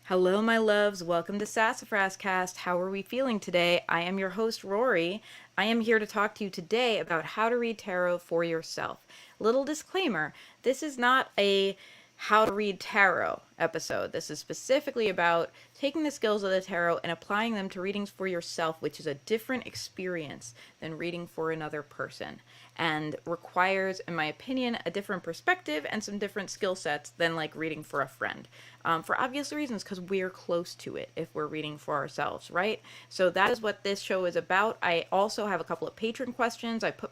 Hello, my loves. Welcome to SassafrasCast. How are we feeling today? I am your host, Rorie. I am here to talk to you today about how to read tarot for yourself. Little disclaimer, this is not a how to read tarot episode. This is specifically about taking the skills of the tarot and applying them to readings for yourself, which is a different experience than reading for another person and requires, in my opinion, a different perspective and some different skill sets than like reading for a friend. For obvious reasons, because we're close to it if we're reading for ourselves, right? So that is what this show is about. I also have a couple of patron questions. I put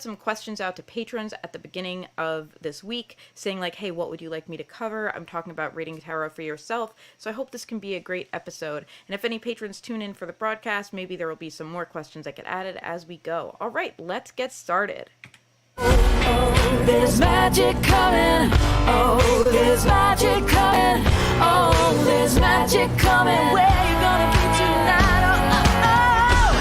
some questions out to patrons at the beginning of this week saying like, hey, what would you like me to cover? I'm talking about reading tarot for yourself. So I hope this can be a great episode. And if any patrons tune in for the broadcast, maybe there will be some more questions I get added as we go. All right, let's get started. Oh, there's magic coming. Oh, there's magic coming. Oh, there's magic coming. Where you gonna be tonight? Oh,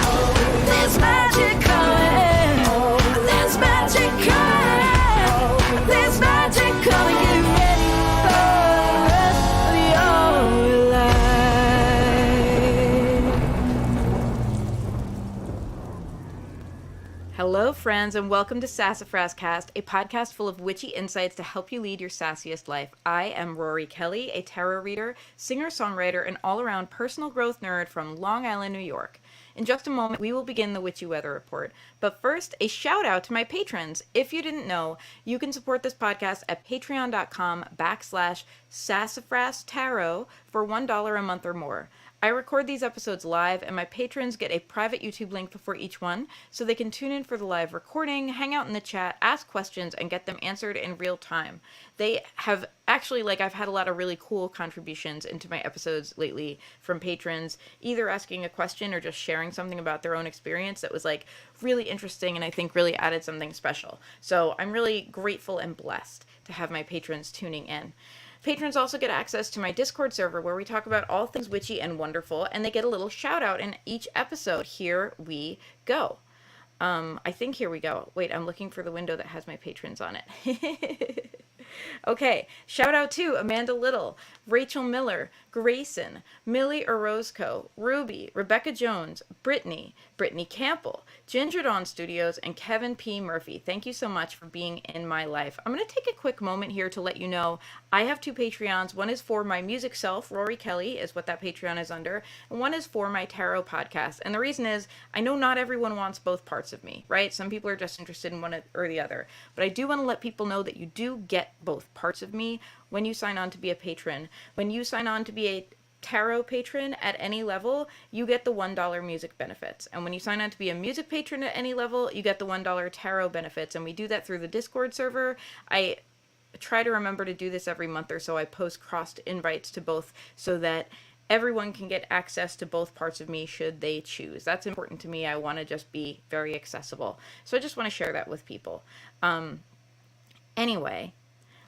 oh, there's magic coming. Oh, there's magic coming. There's magic coming. Get ready for the rest of your life. Hello, friends, and welcome to SassafrasCast, a podcast full of witchy insights to help you lead your sassiest life. I am Rorie Kelly, a tarot reader, singer-songwriter, and all-around personal growth nerd from Long Island, New York. In just a moment, we will begin the Witchy Weather Report. But first, a shout out to my patrons. If you didn't know, you can support this podcast at patreon.com/Sassafras Tarot for $1 a month or more. I record these episodes live, and my patrons get a private YouTube link before each one, so they can tune in for the live recording, hang out in the chat, ask questions, and get them answered in real time. They have actually, I've had a lot of really cool contributions into my episodes lately from patrons, either asking a question or just sharing something about their own experience that was, really interesting and I think really added something special. So I'm really grateful and blessed to have my patrons tuning in. Patrons also get access to my Discord server where we talk about all things witchy and wonderful, and they get a little shout out in each episode. Here we go. I think here we go. Wait, I'm looking for the window that has my patrons on it. Okay, shout out to Amanda Little, Rachel Miller, Grayson, Millie Orozco, Ruby, Rebecca Jones, Brittany Campbell, Ginger Dawn Studios, and Kevin P. Murphy. Thank you so much for being in my life. I'm going to take a quick moment here to let you know I have two Patreons. One is for my music self, Rorie Kelly is what that Patreon is under, and one is for my tarot podcast. And the reason is I know not everyone wants both parts of me, right? Some people are just interested in one or the other. But I do want to let people know that you do get both parts of me when you sign on to be a patron. When you sign on to be a tarot patron at any level, you get the $1 music benefits. And when you sign on to be a music patron at any level, you get the $1 tarot benefits. And we do that through the Discord server. I try to remember to do this every month or so. I post crossed invites to both so that everyone can get access to both parts of me should they choose. That's important to me. I want to just be very accessible. So I just want to share that with people. Anyway,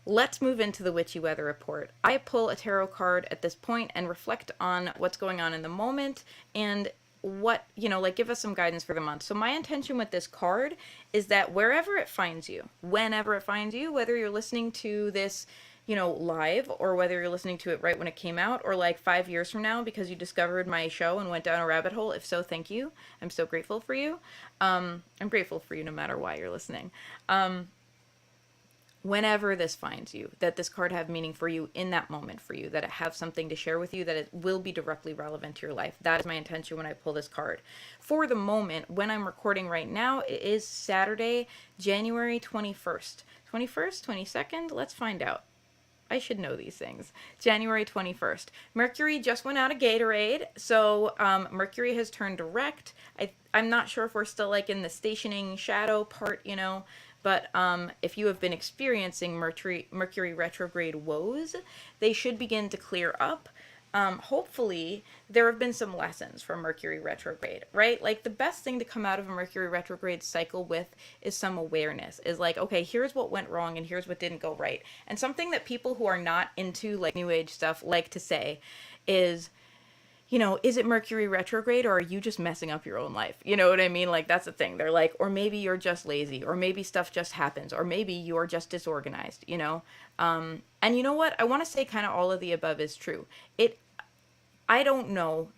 let's move into the Witchy Weather Report. I pull a tarot card at this point and reflect on what's going on in the moment and what, give us some guidance for the month. So my intention with this card is that wherever it finds you, whenever it finds you, whether you're listening to this, live or whether you're listening to it right when it came out or 5 years from now because you discovered my show and went down a rabbit hole. If so, thank you. I'm so grateful for you. I'm grateful for you no matter why you're listening. Whenever this finds you, that this card have meaning for you in that moment for you, that it have something to share with you, that it will be directly relevant to your life. That is my intention when I pull this card. For the moment, when I'm recording right now, it is Saturday, January 21st. 21st? 22nd? Let's find out. I should know these things. January 21st. Mercury just went out of Gatorade, so Mercury has turned direct. I'm not sure if we're still in the stationing shadow part, but if you have been experiencing Mercury retrograde woes, they should begin to clear up. Hopefully there have been some lessons from Mercury retrograde, right? The best thing to come out of a Mercury retrograde cycle with is some awareness, is okay, here's what went wrong and here's what didn't go right. And something that people who are not into New Age stuff like to say is, is it Mercury retrograde, or are you just messing up your own life? You know what I mean? Like, that's the thing. They're like, or maybe you're just lazy, or maybe stuff just happens, or maybe you're just disorganized, And you know what? I want to say kind of all of the above is true. I don't know,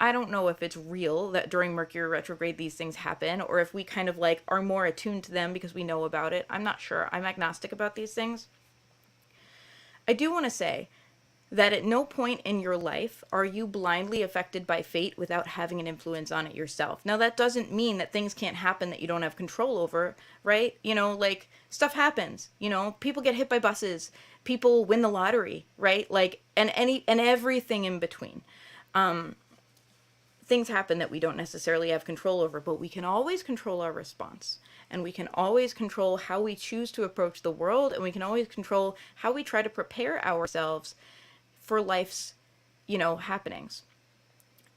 I don't know if it's real that during Mercury retrograde these things happen, or if we kind of like are more attuned to them because we know about it. I'm not sure. I'm agnostic about these things. I do want to say that at no point in your life are you blindly affected by fate without having an influence on it yourself. Now, that doesn't mean that things can't happen that you don't have control over, right? Like, stuff happens, people get hit by buses, people win the lottery, right? Like, and everything in between. Things happen that we don't necessarily have control over, but we can always control our response. And we can always control how we choose to approach the world, and we can always control how we try to prepare ourselves for life's, happenings.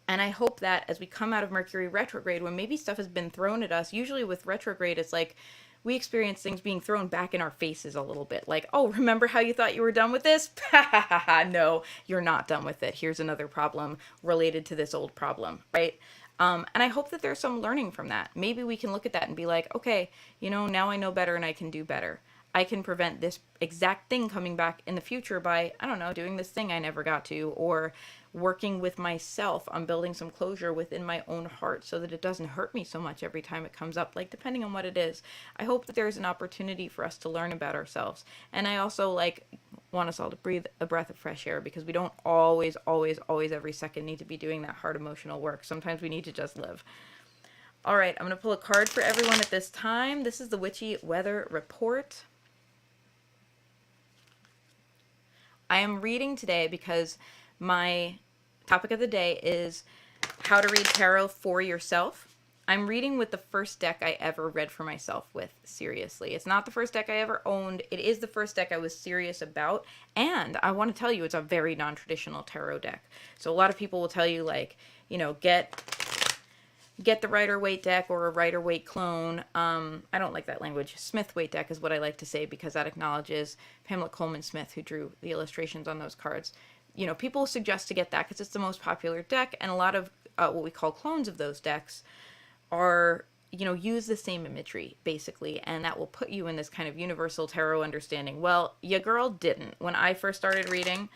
And I hope that as we come out of Mercury retrograde, when maybe stuff has been thrown at us, usually with retrograde, it's like we experience things being thrown back in our faces a little bit. Like, oh, remember how you thought you were done with this? No, you're not done with it. Here's another problem related to this old problem, right? And I hope that there's some learning from that. Maybe we can look at that and be like, okay, now I know better and I can do better. I can prevent this exact thing coming back in the future by, I don't know, doing this thing I never got to, or working with myself on building some closure within my own heart so that it doesn't hurt me so much every time it comes up, like depending on what it is. I hope that there's an opportunity for us to learn about ourselves. And I also want us all to breathe a breath of fresh air, because we don't always every second need to be doing that hard emotional work. Sometimes we need to just live. All right, I'm going to pull a card for everyone at this time. This is the Witchy Weather Report. I am reading today because my topic of the day is how to read tarot for yourself. I'm reading with the first deck I ever read for myself with, seriously. It's not the first deck I ever owned. It is the first deck I was serious about. And I want to tell you, it's a very non-traditional tarot deck. So a lot of people will tell you, get the Rider-Waite deck or a Rider-Waite clone. I don't like that language. Smith-Waite deck is what I like to say, because that acknowledges Pamela Coleman Smith, who drew the illustrations on those cards. People suggest to get that because it's the most popular deck, and a lot of what we call clones of those decks are, use the same imagery, basically, and that will put you in this kind of universal tarot understanding. Well, your girl didn't. When I first started reading,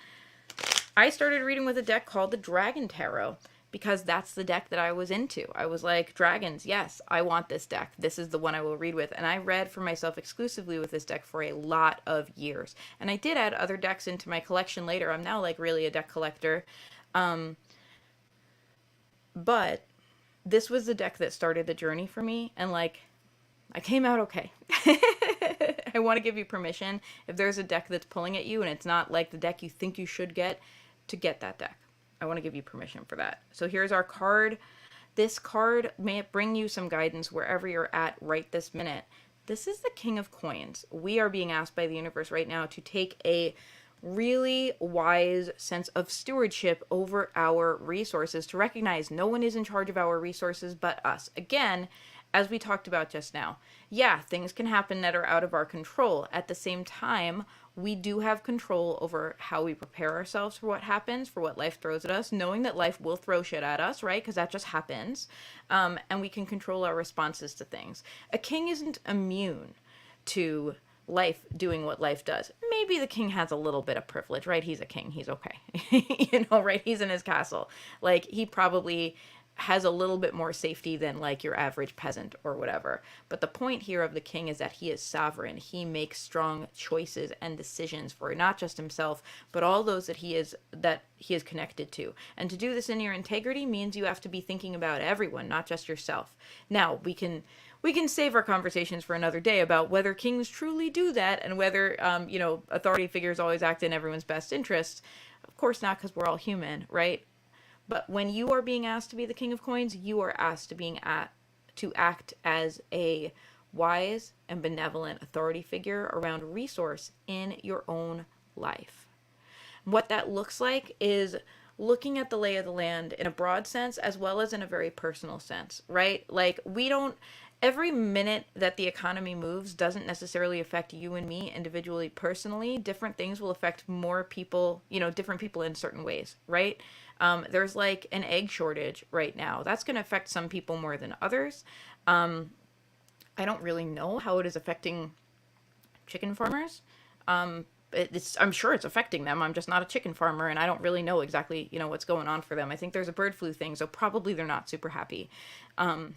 I started reading with a deck called the Dragon Tarot, because that's the deck that I was into. I was like, dragons, yes, I want this deck. This is the one I will read with. And I read for myself exclusively with this deck for a lot of years. And I did add other decks into my collection later. I'm now really a deck collector. But this was the deck that started the journey for me. And I came out okay. I want to give you permission, if there's a deck that's pulling at you and it's not like the deck you think you should get, to get that deck. I want to give you permission for that. So here's our card. This card may bring you some guidance wherever you're at right this minute. This is the King of Coins. We are being asked by the universe right now to take a really wise sense of stewardship over our resources, to recognize no one is in charge of our resources but us. Again, as we talked about just now, yeah, things can happen that are out of our control. At the same time, we do have control over how we prepare ourselves for what happens, for what life throws at us, knowing that life will throw shit at us, right? Because that just happens. And we can control our responses to things. A king isn't immune to life doing what life does. Maybe the king has a little bit of privilege, right? He's a king. He's okay. Right? He's in his castle. He probably has a little bit more safety than your average peasant or whatever. But the point here of the king is that he is sovereign. He makes strong choices and decisions for not just himself, but all those that he is connected to. And to do this in your integrity means you have to be thinking about everyone, not just yourself. Now, we can save our conversations for another day about whether kings truly do that, and whether authority figures always act in everyone's best interest. Of course not, because we're all human, right? But when you are being asked to be the King of Coins, you are asked to act as a wise and benevolent authority figure around resource in your own life. What that looks like is looking at the lay of the land in a broad sense as well as in a very personal sense, right? every minute that the economy moves doesn't necessarily affect you and me individually, personally. Different things will affect more people, different people in certain ways, right? There's like an egg shortage right now. That's going to affect some people more than others. I don't really know how it is affecting chicken farmers. I'm sure it's affecting them. I'm just not a chicken farmer, and I don't really know exactly, what's going on for them. I think there's a bird flu thing, so probably they're not super happy. Um,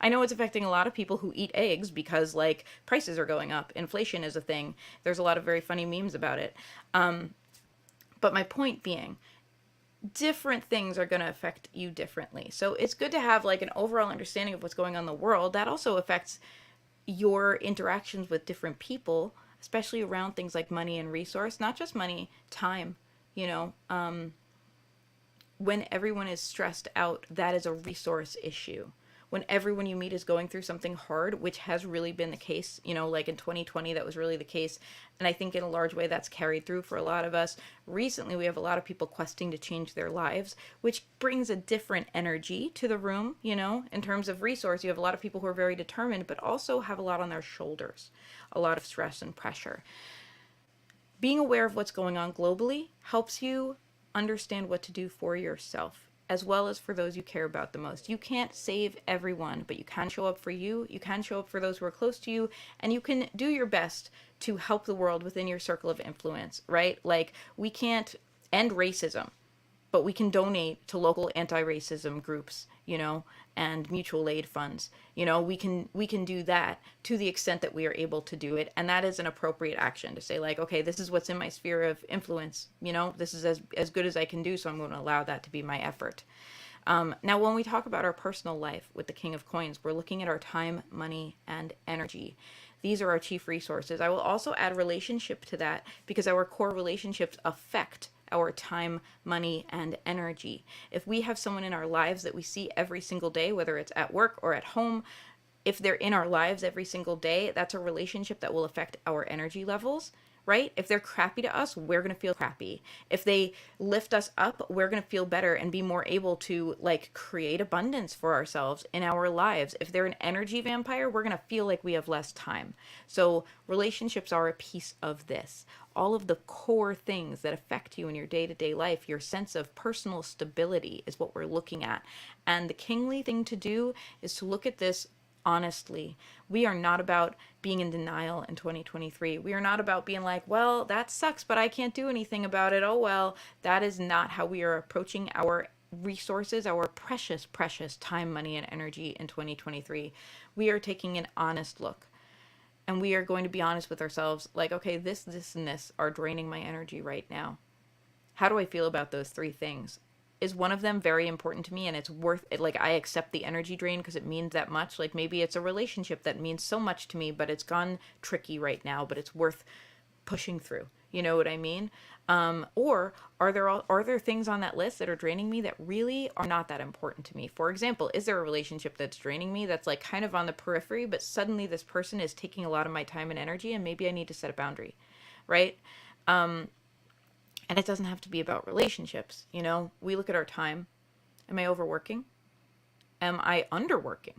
I know it's affecting a lot of people who eat eggs because, like, prices are going up. Inflation is a thing. There's a lot of very funny memes about it. But my point being, different things are going to affect you differently. So it's good to have, like, an overall understanding of what's going on in the world. That also affects your interactions with different people, especially around things like money and resource, not just money, time, when everyone is stressed out, that is a resource issue. When everyone you meet is going through something hard, which has really been the case, like in 2020, that was really the case. And I think in a large way that's carried through for a lot of us. Recently, we have a lot of people questing to change their lives, which brings a different energy to the room, in terms of resource. You have a lot of people who are very determined, but also have a lot on their shoulders, a lot of stress and pressure. Being aware of what's going on globally helps you understand what to do for yourself, as well as for those you care about the most. You can't save everyone, but you can show up for you. You can show up for those who are close to you, and you can do your best to help the world within your circle of influence, right? Like, we can't end racism, but we can donate to local anti-racism groups, and mutual aid funds. We can do that to the extent that we are able to do it, and that is an appropriate action to say, like, okay, this is what's in my sphere of influence. This is as good as I can do, so I'm going to allow that to be my effort. Now, when we talk about our personal life with the King of Coins, we're looking at our time, money, and energy. These are our chief resources. I will also add relationship to that, because our core relationships affect our time, money, and energy. If we have someone in our lives that we see every single day, whether it's at work or at home, if they're in our lives every single day, that's a relationship that will affect our energy levels, right? If they're crappy to us, we're going to feel crappy. If they lift us up, we're going to feel better and be more able to, like, create abundance for ourselves in our lives. If they're an energy vampire, we're going to feel like we have less time. So relationships are a piece of this. All of the core things that affect you in your day-to-day life, your sense of personal stability, is what we're looking at. And the kingly thing to do is to look at this honestly. We are not about being in denial in 2023. We are not about being like, well, that sucks, but I can't do anything about it. Oh, well. That is not how we are approaching our resources, our precious, precious time, money, and energy in 2023. We are taking an honest look. And we are going to be honest with ourselves, like, okay, this, and this are draining my energy right now. How do I feel about those three things? Is one of them very important to me and it's worth it? Like, I accept the energy drain because it means that much. Like, maybe it's a relationship that means so much to me, but it's gone tricky right now, but it's worth pushing through. You know what I mean? Or are there things on that list that are draining me that really are not that important to me? For example, is there a relationship that's draining me that's, like, kind of on the periphery, but suddenly this person is taking a lot of my time and energy, and maybe I need to set a boundary, right? And it doesn't have to be about relationships. We look at our time. Am I overworking? Am I underworking?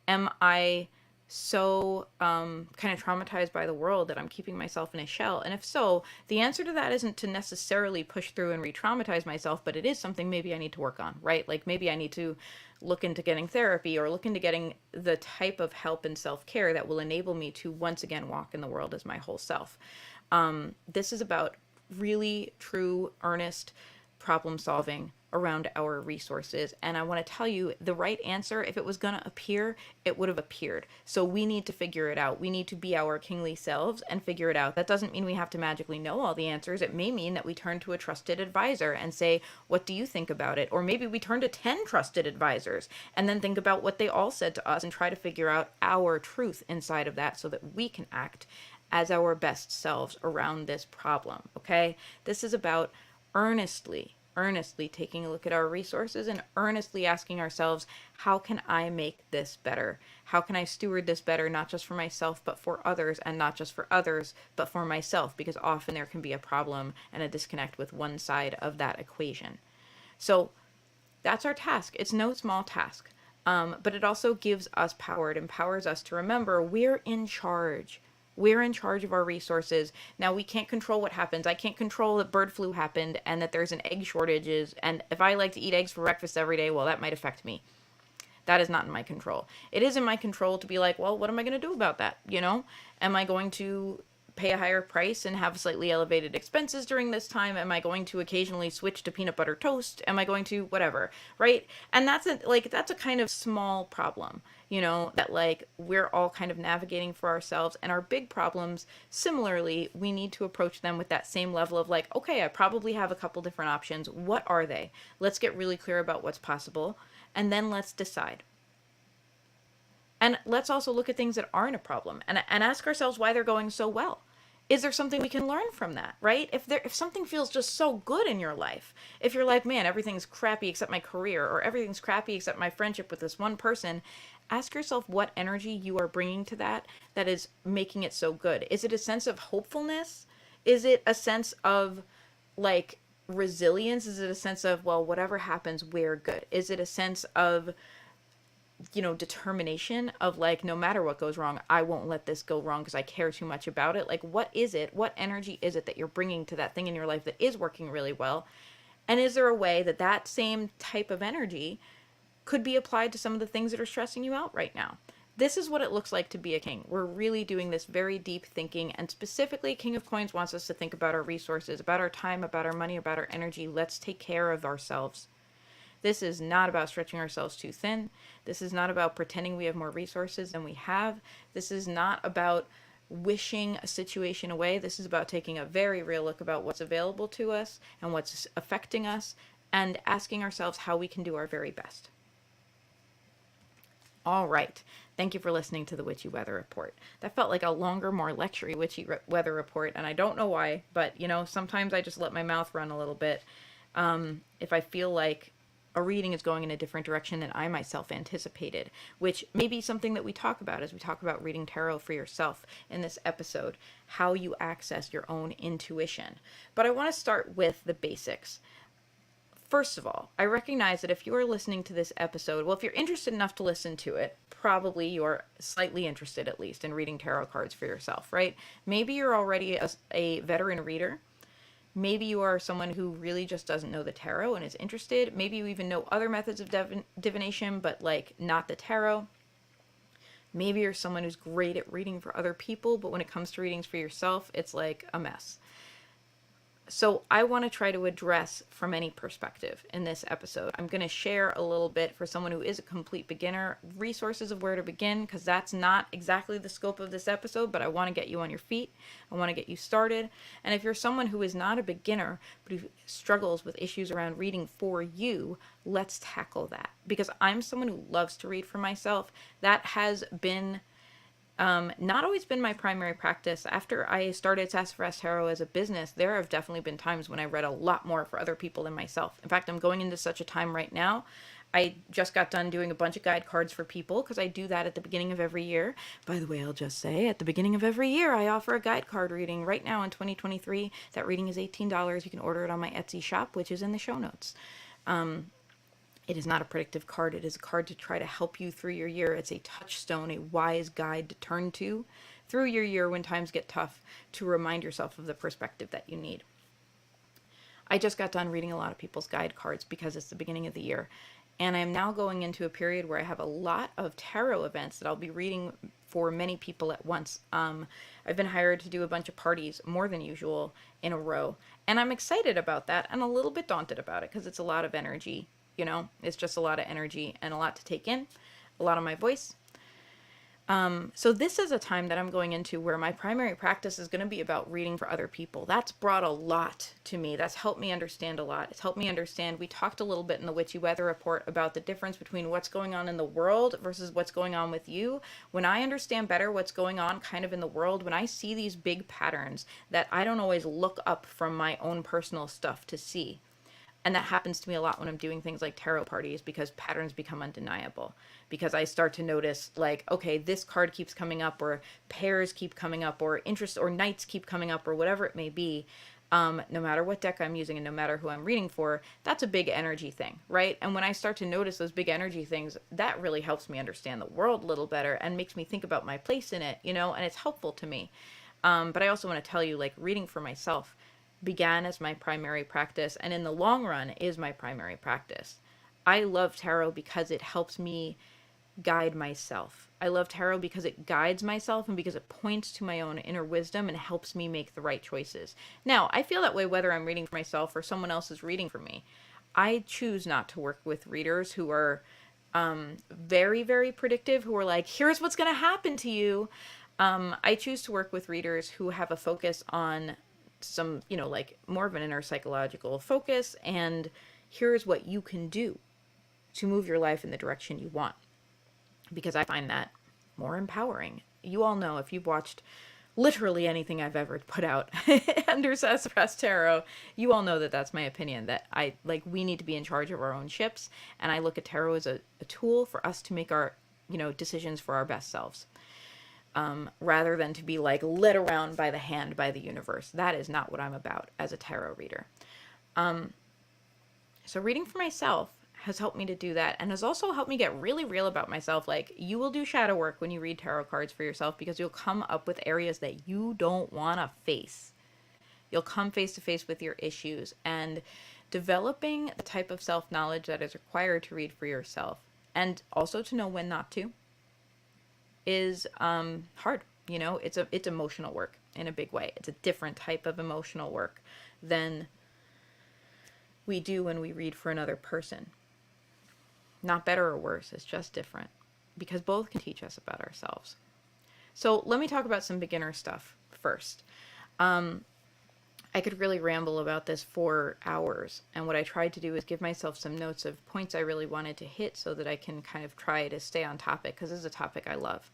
Am I so kind of traumatized by the world that I'm keeping myself in a shell? And if so, the answer to that isn't to necessarily push through and re-traumatize myself, but it is something maybe I need to work on, right? Like, maybe I need to look into getting therapy or look into getting the type of help and self-care that will enable me to once again walk in the world as my whole self. This is about really true, earnest problem solving around our resources. And I want to tell you, the right answer, if it was going to appear, it would have appeared. So we need to figure it out. We need to be our kingly selves and figure it out. That doesn't mean we have to magically know all the answers. It may mean that we turn to a trusted advisor and say, what do you think about it? Or maybe we turn to 10 trusted advisors and then think about what they all said to us and try to figure out our truth inside of that so that we can act as our best selves around this problem, okay? This is about earnestly taking a look at our resources and earnestly asking ourselves, how can I make this better? How can I steward this better, not just for myself, but for others, and not just for others, but for myself? Because often there can be a problem and a disconnect with one side of that equation. So that's our task. It's no small task. But it also gives us power. It empowers us to remember we're in charge. We're in charge of our resources. Now, we can't control what happens. I can't control that bird flu happened and that there's an egg shortages. And if I like to eat eggs for breakfast every day, well, that might affect me. That is not in my control. It is in my control to be like, well, what am I going to do about that? Am I going to pay a higher price and have slightly elevated expenses during this time? Am I going to occasionally switch to peanut butter toast? Am I going to whatever, right? And that's a kind of small problem, that like we're all kind of navigating for ourselves. And our big problems, similarly, we need to approach them with that same level of like, okay, I probably have a couple different options. What are they? Let's get really clear about what's possible, and then let's decide. And let's also look at things that aren't a problem and ask ourselves why they're going so well. Is there something we can learn from that, right? If something feels just so good in your life, if you're like, man, everything's crappy except my career, or everything's crappy except my friendship with this one person, ask yourself what energy you are bringing to that is making it so good. Is it a sense of hopefulness? Is it a sense of like resilience? Is it a sense of, well, whatever happens, we're good? Is it a sense of determination of like, no matter what goes wrong, I won't let this go wrong because I care too much about it? Like, what is it? What energy is it that you're bringing to that thing in your life that is working really well? And is there a way that that same type of energy could be applied to some of the things that are stressing you out right now? This is what it looks like to be a king. We're really doing this very deep thinking, and specifically King of Coins wants us to think about our resources, about our time, about our money, about our energy. Let's take care of ourselves. This is not about stretching ourselves too thin. This is not about pretending we have more resources than we have. This is not about wishing a situation away. This is about taking a very real look about what's available to us and what's affecting us, and asking ourselves how we can do our very best. All right. Thank you for listening to the Witchy Weather Report. That felt like a longer, more lectury Witchy Weather Report, and I don't know why, but sometimes I just let my mouth run a little bit. If I feel like a reading is going in a different direction than I myself anticipated, which may be something that we talk about as we talk about reading tarot for yourself in this episode, how you access your own intuition. But I want to start with the basics. First of all, I recognize that if you are listening to this episode, well, if you're interested enough to listen to it, probably you're slightly interested at least in reading tarot cards for yourself, right? Maybe you're already a veteran reader. Maybe you are someone who really just doesn't know the tarot and is interested. Maybe you even know other methods of divination, but like not the tarot. Maybe you're someone who's great at reading for other people, but when it comes to readings for yourself, it's like a mess. So I want to try to address from any perspective in this episode. I'm going to share a little bit for someone who is a complete beginner, resources of where to begin, because that's not exactly the scope of this episode, but I want to get you on your feet. I want to get you started. And if you're someone who is not a beginner, but who struggles with issues around reading for you, let's tackle that. Because I'm someone who loves to read for myself. That has been not always been my primary practice. After I started Sassafras Tarot as a business, there have definitely been times when I read a lot more for other people than myself. In fact, I'm going into such a time right now. I just got done doing a bunch of guide cards for people because I do that at the beginning of every year. By the way, I'll just say at the beginning of every year, I offer a guide card reading. Right now in 2023, that reading is $18. You can order it on my Etsy shop, which is in the show notes. It is not a predictive card. It is a card to try to help you through your year. It's a touchstone, a wise guide to turn to through your year when times get tough, to remind yourself of the perspective that you need. I just got done reading a lot of people's guide cards because it's the beginning of the year. And I'm now going into a period where I have a lot of tarot events that I'll be reading for many people at once. I've been hired to do a bunch of parties, more than usual, in a row. And I'm excited about that and a little bit daunted about it because it's a lot of energy. It's just a lot of energy and a lot to take in, a lot of my voice. So this is a time that I'm going into where my primary practice is going to be about reading for other people. That's brought a lot to me. That's helped me understand a lot. It's helped me understand. We talked a little bit in the Witchy Weather Report about the difference between what's going on in the world versus what's going on with you. When I understand better what's going on kind of in the world, when I see these big patterns that I don't always look up from my own personal stuff to see, And that happens to me a lot when I'm doing things like tarot parties, because patterns become undeniable. Because I start to notice, like, okay, this card keeps coming up, or pairs keep coming up, or interest or knights keep coming up, or whatever it may be. No matter what deck I'm using and no matter who I'm reading for, that's a big energy thing, right? And when I start to notice those big energy things, that really helps me understand the world a little better and makes me think about my place in it, and it's helpful to me. But I also want to tell you, like, reading for myself began as my primary practice, and in the long run is my primary practice. I love tarot because it helps me guide myself. I love tarot because it guides myself and because it points to my own inner wisdom and helps me make the right choices. Now, I feel that way whether I'm reading for myself or someone else is reading for me. I choose not to work with readers who are very, very predictive, who are like, here's what's going to happen to you. I choose to work with readers who have a focus on some, like more of an inner psychological focus, and here's what you can do to move your life in the direction you want. Because I find that more empowering. You all know, if you've watched literally anything I've ever put out under Sassafras Tarot, you all know that that's my opinion, that we need to be in charge of our own ships, and I look at tarot as a tool for us to make our, decisions for our best selves. Rather than to be like led around by the hand by the universe. That is not what I'm about as a tarot reader. So reading for myself has helped me to do that, and has also helped me get really real about myself. Like, you will do shadow work when you read tarot cards for yourself, because you'll come up with areas that you don't want to face. You'll come face to face with your issues, and developing the type of self-knowledge that is required to read for yourself, and also to know when not to, is hard. It's emotional work in a big way. It's a different type of emotional work than we do when we read for another person. Not better or worse, it's just different, because both can teach us about ourselves. So let me talk about some beginner stuff first. I could really ramble about this for hours, and what I tried to do is give myself some notes of points I really wanted to hit so that I can kind of try to stay on topic, because this is a topic I love.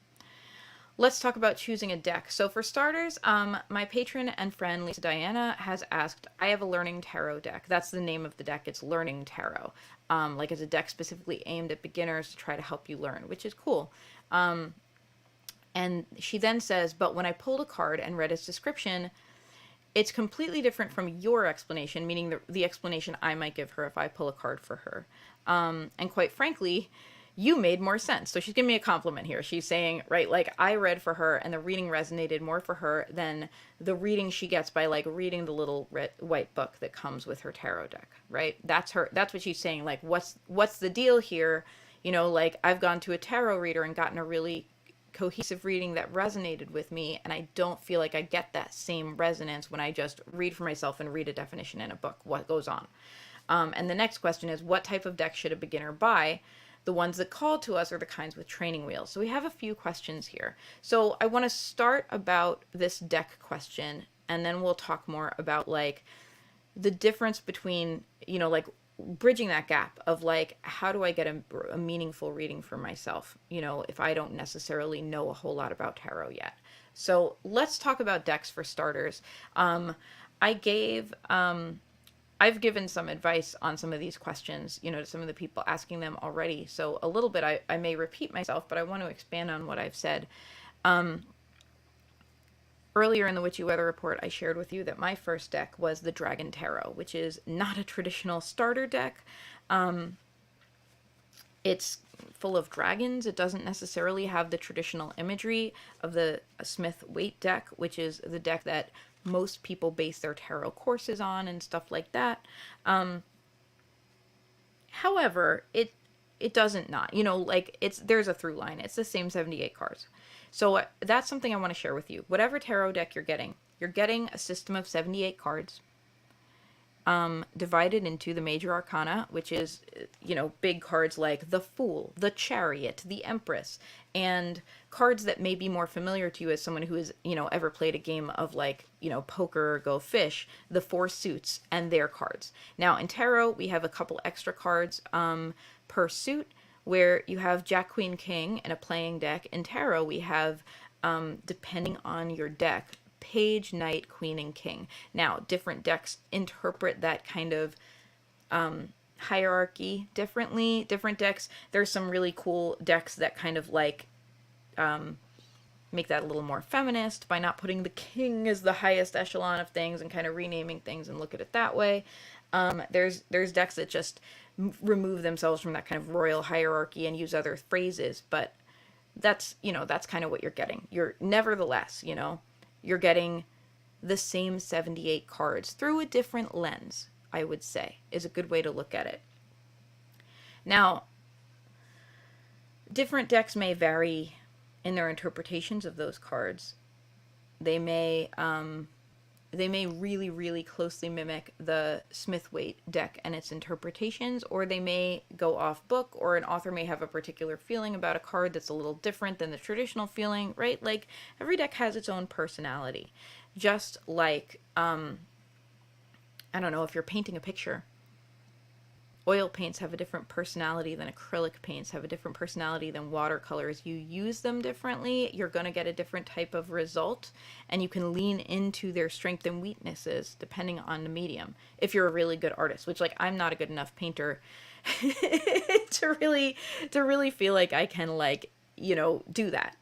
Let's talk about choosing a deck. So for starters, my patron and friend Lisa Diana has asked, I have a Learning Tarot deck. That's the name of the deck. It's Learning Tarot. It's a deck specifically aimed at beginners to try to help you learn, which is cool. And she then says, but when I pulled a card and read its description, it's completely different from your explanation, meaning the explanation I might give her if I pull a card for her. And quite frankly, you made more sense. So she's giving me a compliment here. She's saying, right, like, I read for her and the reading resonated more for her than the reading she gets by like reading the little white book that comes with her tarot deck, right? That's what she's saying. Like, what's the deal here? Like, I've gone to a tarot reader and gotten a really cohesive reading that resonated with me, and I don't feel like I get that same resonance when I just read for myself and read a definition in a book. What goes on? And the next question is, what type of deck should a beginner buy? The ones that call to us are the kinds with training wheels. So we have a few questions here. So I want to start about this deck question, and then we'll talk more about like the difference between, like bridging that gap of like, how do I get a meaningful reading for myself, if I don't necessarily know a whole lot about tarot yet. So let's talk about decks for starters. I've given some advice on some of these questions, to some of the people asking them already. So a little bit, I may repeat myself, but I want to expand on what I've said. Earlier in the Witchy Weather Report, I shared with you that my first deck was the Dragon Tarot, which is not a traditional starter deck. It's full of dragons. It doesn't necessarily have the traditional imagery of the Smith Waite deck, which is the deck that most people base their tarot courses on and stuff like that. However, it doesn't not, there's a through line. It's the same 78 cards. So that's something I want to share with you. Whatever tarot deck you're getting a system of 78 cards, divided into the major arcana, which is, big cards like the Fool, the Chariot, the Empress, and cards that may be more familiar to you as someone who has, ever played a game of like, poker or Go Fish, the Four Suits and their cards. Now in tarot, we have a couple extra cards per suit, where you have Jack, Queen, King in a playing deck. In tarot, we have, depending on your deck, Page, Knight, Queen, and King. Now, different decks interpret that kind of hierarchy differently. Different decks, there's some really cool decks that kind of like make that a little more feminist by not putting the king as the highest echelon of things and kind of renaming things and look at it that way. There's decks that just remove themselves from that kind of royal hierarchy and use other phrases, but that's, you know, that's kind of what you're getting. You're nevertheless, you know, you're getting the same 78 cards through a different lens, I would say, is a good way to look at it. Now, different decks may vary in their interpretations of those cards. They may really, really closely mimic the Smith-Waite deck and its interpretations, or they may go off book, or an author may have a particular feeling about a card that's a little different than the traditional feeling, right? Like, every deck has its own personality. Just like, I don't know, if you're painting a picture, oil paints have a different personality than acrylic paints, have a different personality than watercolors. You use them differently, you're going to get a different type of result, and you can lean into their strengths and weaknesses depending on the medium. If you're a really good artist, which, like, I'm not a good enough painter to really feel like I can, like, you know, do that.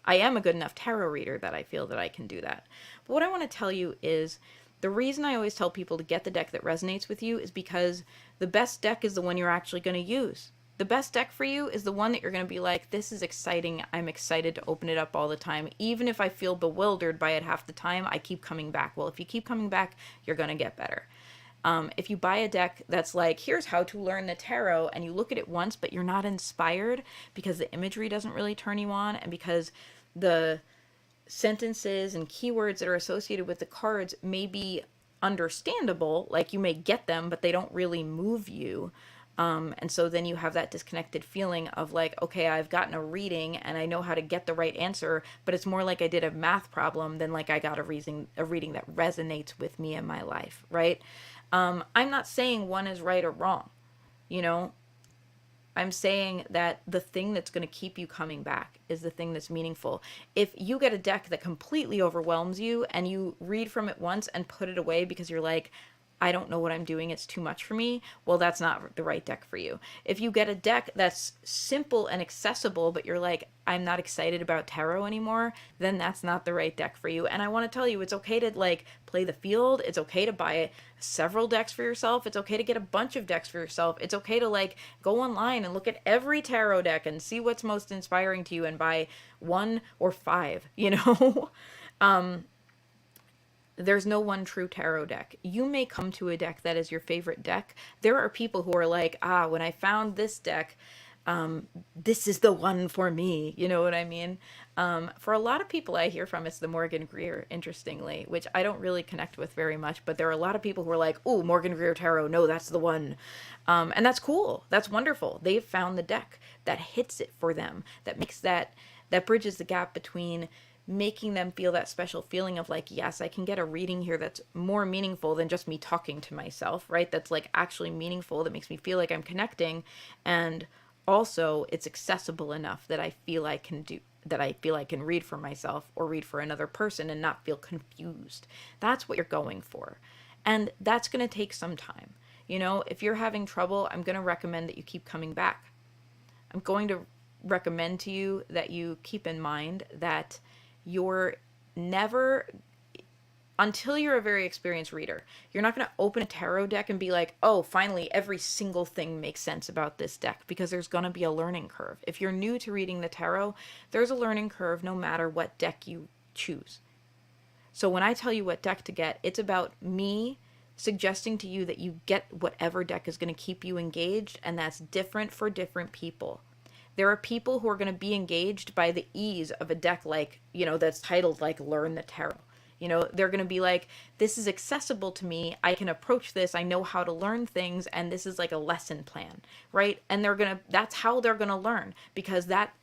I am a good enough tarot reader that I feel that I can do that. But what I want to tell you is, the reason I always tell people to get the deck that resonates with you is because the best deck is the one you're actually going to use. The best deck for you is the one that you're going to be like, this is exciting. I'm excited to open it up all the time. Even if I feel bewildered by it half the time, I keep coming back. Well, if you keep coming back, you're going to get better. If you buy a deck that's like, here's how to learn the tarot, and you look at it once, but you're not inspired because the imagery doesn't really turn you on, and because the sentences and keywords that are associated with the cards may be understandable, like you may get them, but they don't really move you. And so then you have that disconnected feeling of like, okay, I've gotten a reading and I know how to get the right answer, but it's more like I did a math problem than like I got a reading that resonates with me in my life, right? I'm not saying one is right or wrong, you know? I'm saying that the thing that's going to keep you coming back is the thing that's meaningful. If you get a deck that completely overwhelms you and you read from it once and put it away because you're like, I don't know what I'm doing, it's too much for me, well, that's not the right deck for you. If you get a deck that's simple and accessible, but you're like, I'm not excited about tarot anymore, then that's not the right deck for you. And I want to tell you, it's okay to like play the field. It's okay to buy several decks for yourself. It's okay to get a bunch of decks for yourself. It's okay to like go online and look at every tarot deck and see what's most inspiring to you and buy 1 or 5, you know? There's no one true tarot deck. You may come to a deck that is your favorite deck. There are people who are like, when I found this deck, this is the one for me. You know what I mean? For a lot of people I hear from, it's the Morgan Greer, interestingly, which I don't really connect with very much. But there are a lot of people who are like, oh, Morgan Greer Tarot, no, that's the one. And that's cool. That's wonderful. They've found the deck that hits it for them, that makes that bridges the gap between making them feel that special feeling of like, yes, I can get a reading here that's more meaningful than just me talking to myself, right? That's like actually meaningful, that makes me feel like I'm connecting, and also it's accessible enough that I feel I can read for myself or read for another person and not feel confused. That's what you're going for. And that's going to take some time. You know, if you're having trouble, I'm going to recommend that you keep coming back. I'm going to recommend to you that you keep in mind that you're never, until you're a very experienced reader, you're not going to open a tarot deck and be like, oh, finally, every single thing makes sense about this deck, because there's going to be a learning curve. If you're new to reading the tarot, there's a learning curve no matter what deck you choose. So when I tell you what deck to get, it's about me suggesting to you that you get whatever deck is going to keep you engaged, and that's different for different people. There are people who are going to be engaged by the ease of a deck like, you know, that's titled like Learn the Tarot. You know, they're going to be like, this is accessible to me. I can approach this. I know how to learn things. And this is like a lesson plan, right? And that's how they're going to learn, because that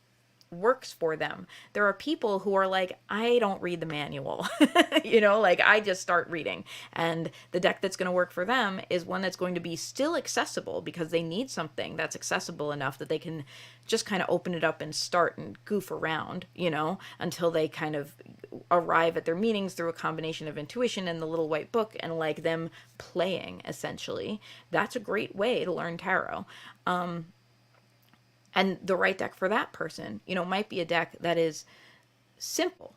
works for them. There are people who are like, I don't read the manual, like I just start reading. And the deck that's going to work for them is one that's going to be still accessible because they need something that's accessible enough that they can just kind of open it up and start and goof around, until they kind of arrive at their meanings through a combination of intuition and the little white book and like them playing, essentially. That's a great way to learn tarot. And the right deck for that person, might be a deck that is simple,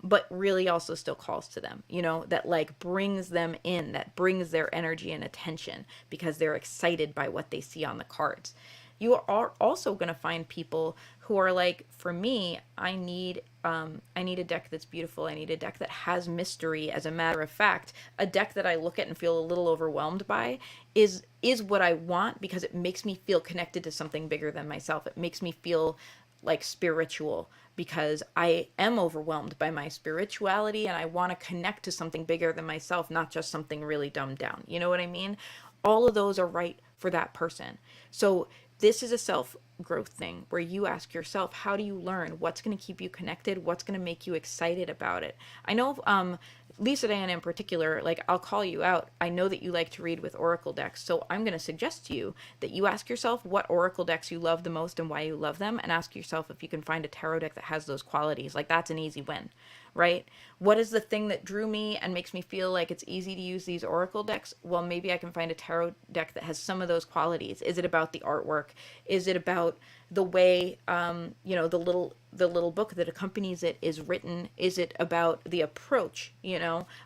but really also still calls to them, that like brings them in, that brings their energy and attention because they're excited by what they see on the cards. You are also going to find people who are like, for me, I need a deck that's beautiful. I need a deck that has mystery. As a matter of fact, a deck that I look at and feel a little overwhelmed by is what I want because it makes me feel connected to something bigger than myself. It makes me feel like spiritual because I am overwhelmed by my spirituality and I want to connect to something bigger than myself, not just something really dumbed down. You know what I mean? All of those are right for that person. So this is a self-growth thing where you ask yourself, how do you learn? What's going to keep you connected? What's going to make you excited about it? I know Lisa Diana in particular, like I'll call you out. I know that you like to read with oracle decks. So I'm going to suggest to you that you ask yourself what oracle decks you love the most and why you love them. And ask yourself if you can find a tarot deck that has those qualities. Like that's an easy win, right? What is the thing that drew me and makes me feel like it's easy to use these oracle decks? Well, maybe I can find a tarot deck that has some of those qualities. Is it about the artwork? Is it about the way, the little book that accompanies it is written? Is it about the approach,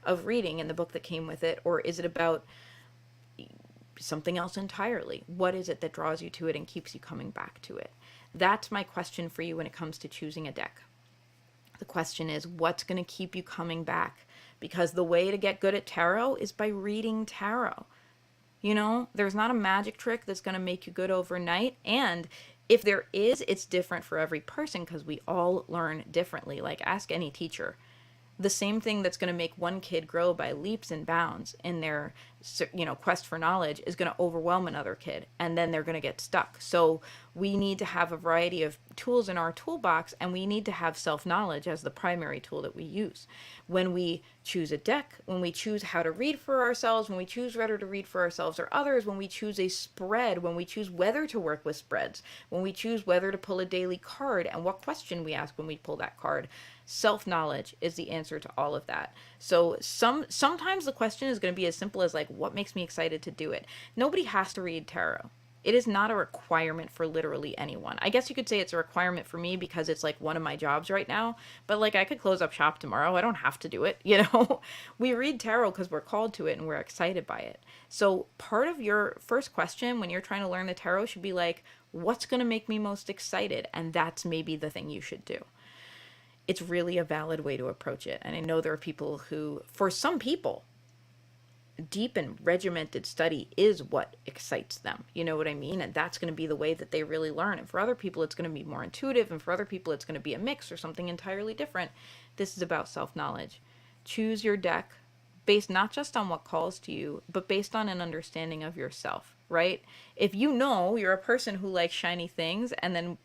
of reading in the book that came with it? Or is it about something else entirely? What is it that draws you to it and keeps you coming back to it? That's my question for you when it comes to choosing a deck. The question is, what's going to keep you coming back? Because the way to get good at tarot is by reading tarot. There's not a magic trick that's going to make you good overnight. And if there is, it's different for every person because we all learn differently. Like ask any teacher. The same thing that's going to make one kid grow by leaps and bounds in their quest for knowledge is going to overwhelm another kid, and then they're going to get stuck. So we need to have a variety of tools in our toolbox, and we need to have self-knowledge as the primary tool that we use. When we choose a deck, when we choose how to read for ourselves, when we choose whether to read for ourselves or others, when we choose a spread, when we choose whether to work with spreads, when we choose whether to pull a daily card and what question we ask when we pull that card, self-knowledge is the answer to all of that. So sometimes the question is going to be as simple as like, what makes me excited to do it? Nobody has to read tarot. It is not a requirement for literally anyone. I guess you could say it's a requirement for me because it's like one of my jobs right now, but like I could close up shop tomorrow. I don't have to do it, We read tarot because we're called to it and we're excited by it. So part of your first question when you're trying to learn the tarot should be like, what's going to make me most excited? And that's maybe the thing you should do. It's really a valid way to approach it. And I know there are people who, for some people, deep and regimented study is what excites them. You know what I mean? And that's going to be the way that they really learn. And for other people, it's going to be more intuitive. And for other people, it's going to be a mix or something entirely different. This is about self-knowledge. Choose your deck based not just on what calls to you, but based on an understanding of yourself, right? If you're a person who likes shiny things and then,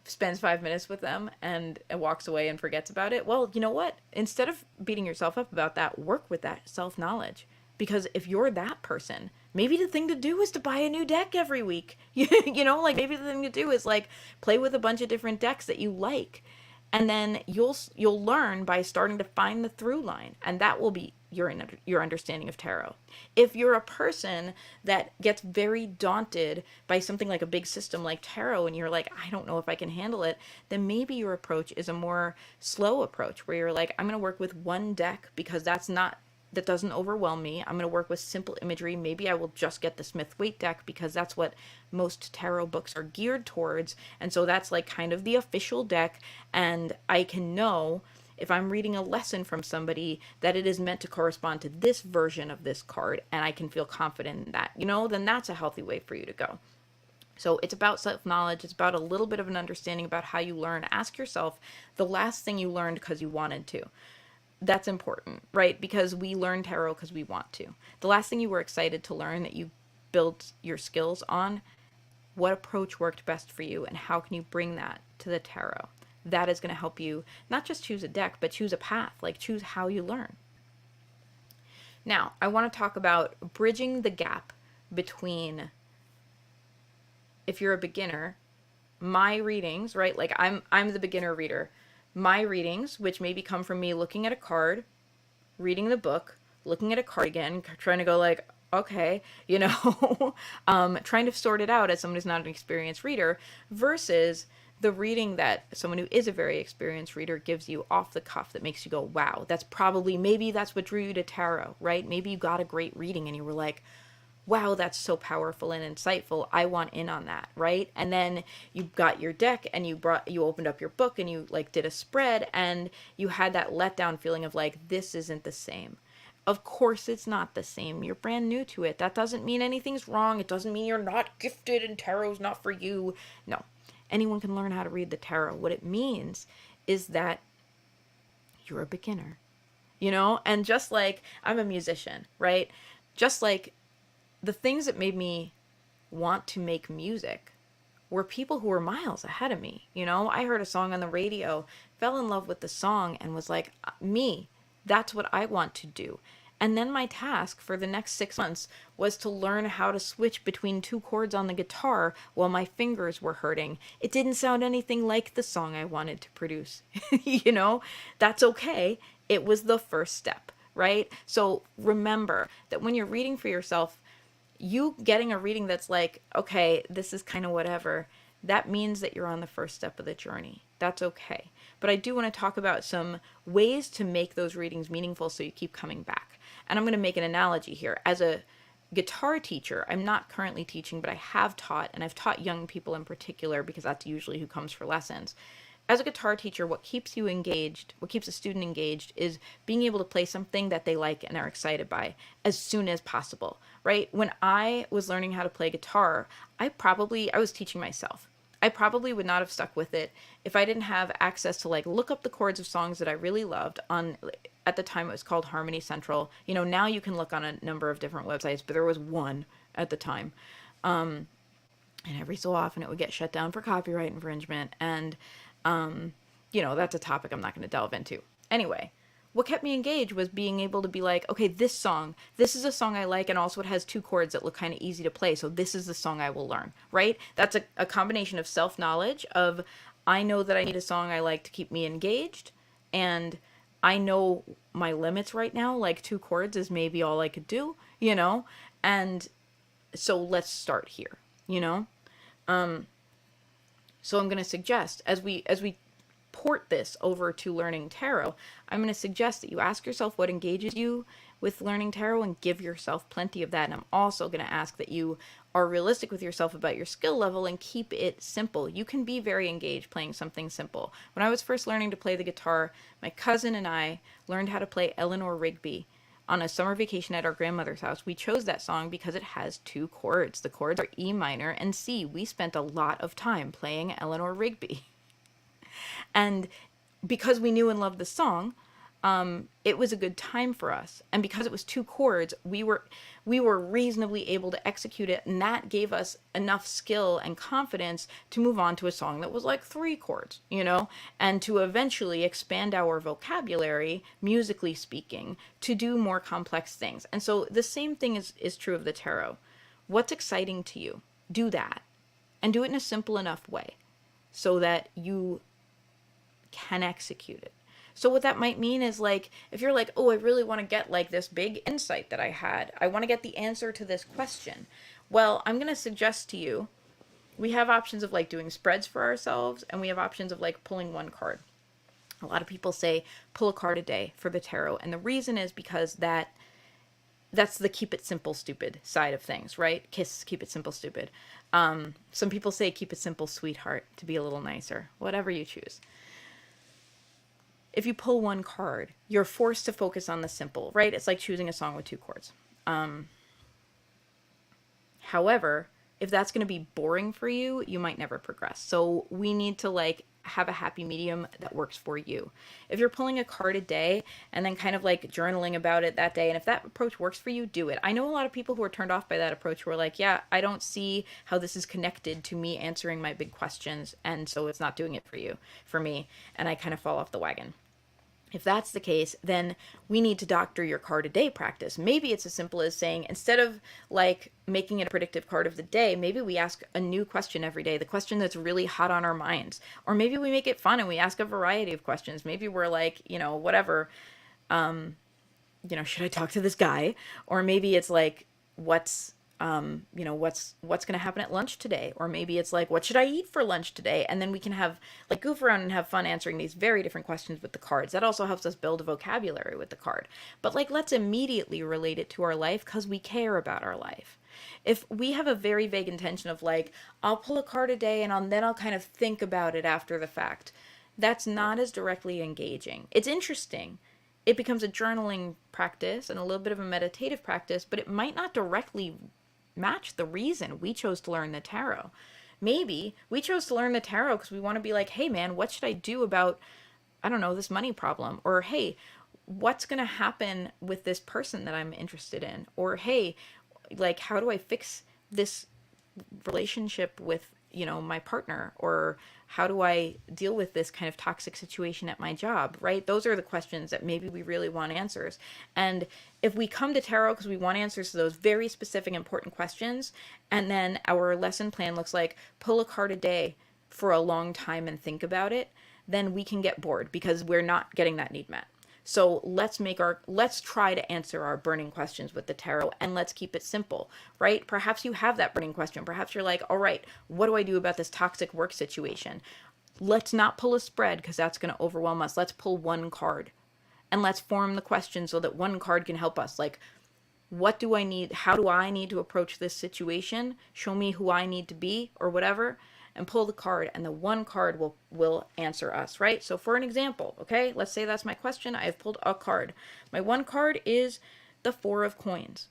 spends 5 minutes with them and walks away and forgets about it, well, you know what? Instead of beating yourself up about that, work with that self-knowledge. Because if you're that person, maybe the thing to do is to buy a new deck every week. Maybe the thing to do is like play with a bunch of different decks that you like. And then you'll learn by starting to find the through line, and that will be your understanding of tarot. If you're a person that gets very daunted by something like a big system like tarot, and you're like, I don't know if I can handle it, then maybe your approach is a more slow approach where you're like, I'm going to work with one deck because that doesn't overwhelm me. I'm going to work with simple imagery. Maybe I will just get the Smith-Waite deck because that's what most tarot books are geared towards. And so that's like kind of the official deck. And I can know if I'm reading a lesson from somebody that it is meant to correspond to this version of this card, and I can feel confident in that, then that's a healthy way for you to go. So it's about self-knowledge. It's about a little bit of an understanding about how you learn. Ask yourself the last thing you learned because you wanted to. That's important, right? Because we learn tarot because we want to. The last thing you were excited to learn that you built your skills on, What approach worked best for you, and how can you bring that to the tarot? That is going to help you not just choose a deck, but choose a path, like choose how you learn. Now, I want to talk about bridging the gap between, if you're a beginner, my readings, right? Like I'm the beginner reader. My readings, which maybe come from me looking at a card, reading the book, looking at a card again, trying to go like, okay, trying to sort it out as someone who's not an experienced reader, versus the reading that someone who is a very experienced reader gives you off the cuff that makes you go, wow, maybe that's what drew you to tarot, right? Maybe you got a great reading and you were like, wow, that's so powerful and insightful. I want in on that, right? And then you got your deck and you opened up your book and you like did a spread and you had that letdown feeling of like, this isn't the same. Of course it's not the same. You're brand new to it. That doesn't mean anything's wrong. It doesn't mean you're not gifted and tarot's not for you. No. Anyone can learn how to read the tarot. What it means is that you're a beginner, And just like I'm a musician, right? Just like the things that made me want to make music were people who were miles ahead of me. I heard a song on the radio, fell in love with the song, and was like, me, that's what I want to do. And then my task for the next 6 months was to learn how to switch between 2 chords on the guitar while my fingers were hurting. It didn't sound anything like the song I wanted to produce. That's okay. It was the first step, right? So remember that when you're reading for yourself, you getting a reading that's like, okay, this is kind of whatever, that means that you're on the first step of the journey. That's okay. But I do want to talk about some ways to make those readings meaningful so you keep coming back. And I'm going to make an analogy here. As a guitar teacher, I'm not currently teaching, but I have taught, and I've taught young people in particular because that's usually who comes for lessons. As a guitar teacher, what keeps you engaged, what keeps a student engaged, is being able to play something that they like and are excited by as soon as possible, right? When I was learning how to play guitar, I was teaching myself. I probably would not have stuck with it if I didn't have access to like look up the chords of songs that I really loved on, at the time it was called Harmony Central. Now you can look on a number of different websites, but there was one at the time. And every so often it would get shut down for copyright infringement. And that's a topic I'm not going to delve into. Anyway, what kept me engaged was being able to be like, okay, this is a song I like, and also it has 2 chords that look kind of easy to play, so this is the song I will learn, right? That's a combination of self-knowledge of, I know that I need a song I like to keep me engaged, and I know my limits right now, like 2 chords is maybe all I could do, and so let's start here, So I'm going to suggest, as we port this over to learning tarot, I'm going to suggest that you ask yourself what engages you with learning tarot and give yourself plenty of that. And I'm also going to ask that you are realistic with yourself about your skill level and keep it simple. You can be very engaged playing something simple. When I was first learning to play the guitar, my cousin and I learned how to play Eleanor Rigby on a summer vacation at our grandmother's house. We chose that song because it has 2 chords. The chords are E minor and C. We spent a lot of time playing Eleanor Rigby. And because we knew and loved the song, it was a good time for us. And because it was 2 chords, we were reasonably able to execute it. And that gave us enough skill and confidence to move on to a song that was like 3 chords, and to eventually expand our vocabulary, musically speaking, to do more complex things. And so the same thing is true of the tarot. What's exciting to you? Do that. And do it in a simple enough way so that you can execute it. So what that might mean is like, if you're like, oh, I really want to get like this big insight that I had, I want to get the answer to this question. Well, I'm going to suggest to you, we have options of like doing spreads for ourselves, and we have options of like pulling 1 card. A lot of people say pull a card a day for the tarot. And the reason is because that's the keep it simple, stupid side of things, right? Keep it simple, stupid. Some people say keep it simple, sweetheart, to be a little nicer, whatever you choose. If you pull 1 card, you're forced to focus on the simple, right? It's like choosing a song with 2 chords. However, if that's going to be boring for you, you might never progress. So we need to like have a happy medium that works for you. If you're pulling a card a day and then kind of like journaling about it that day, and if that approach works for you, do it. I know a lot of people who are turned off by that approach who are like, yeah, I don't see how this is connected to me answering my big questions, and so it's not doing it for me, and I kind of fall off the wagon. If that's the case, then we need to doctor your card a day practice. Maybe it's as simple as saying, instead of like making it a predictive card of the day, maybe we ask a new question every day, the question that's really hot on our minds. Or maybe we make it fun and we ask a variety of questions. Maybe we're like, whatever, should I talk to this guy? Or maybe it's like, what's going to happen at lunch today? Or maybe it's like, what should I eat for lunch today? And then we can have like goof around and have fun answering these very different questions with the cards. That also helps us build a vocabulary with the card. But like, let's immediately relate it to our life because we care about our life. If we have a very vague intention of like, I'll pull a card a day and then I'll kind of think about it after the fact, that's not as directly engaging. It's interesting. It becomes a journaling practice and a little bit of a meditative practice, but it might not directly match the reason we chose to learn the tarot. Maybe we chose to learn the tarot because we want to be like, hey man, what should I do about, I don't know, this money problem? Or hey, what's going to happen with this person that I'm interested in? Or hey, like, how do I fix this relationship with, my partner? Or how do I deal with this kind of toxic situation at my job, right? Those are the questions that maybe we really want answers. And if we come to tarot because we want answers to those very specific, important questions, and then our lesson plan looks like pull a card a day for a long time and think about it, then we can get bored because we're not getting that need met. So let's try to answer our burning questions with the tarot, and let's keep it simple, right? Perhaps you have that burning question. Perhaps you're like, all right, what do I do about this toxic work situation? Let's not pull a spread because that's going to overwhelm us. Let's pull one card and let's form the question so that one card can help us. Like, what do I need? How do I need to approach this situation? Show me who I need to be or whatever. And pull the card, and the one card will answer us, right? So for an example, okay, let's say that's my question. I have pulled a card. My one card is the Four of Coins.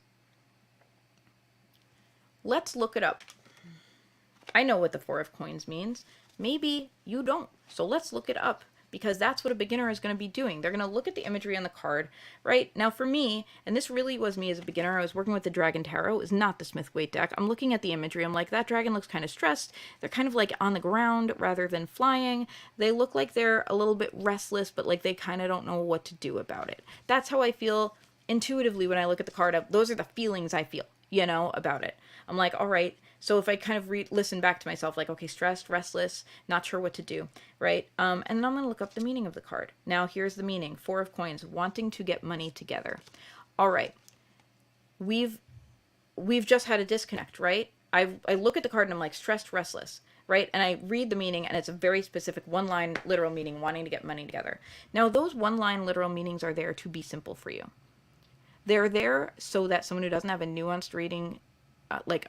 Let's look it up. I know what the Four of Coins means. Maybe you don't. So let's look it up, because that's what a beginner is going to be doing. They're going to look at the imagery on the card, right? Now for me, and this really was me as a beginner, I was working with the Dragon Tarot. It's not the Smith-Waite deck. I'm looking at the imagery. I'm like, that dragon looks kind of stressed. They're kind of like on the ground rather than flying. They look like they're a little bit restless, but like they kind of don't know what to do about it. That's how I feel intuitively when I look at the card. Those are the feelings I feel, about it. I'm like, all right. So if I kind of listen back to myself, like, okay, stressed, restless, not sure what to do, right? And then I'm going to look up the meaning of the card. Now, here's the meaning. Four of Coins, wanting to get money together. All right. We've just had a disconnect, right? I look at the card and I'm like, stressed, restless, right? And I read the meaning, and it's a very specific one-line literal meaning, wanting to get money together. Now, those one-line literal meanings are there to be simple for you. They're there so that someone who doesn't have a nuanced reading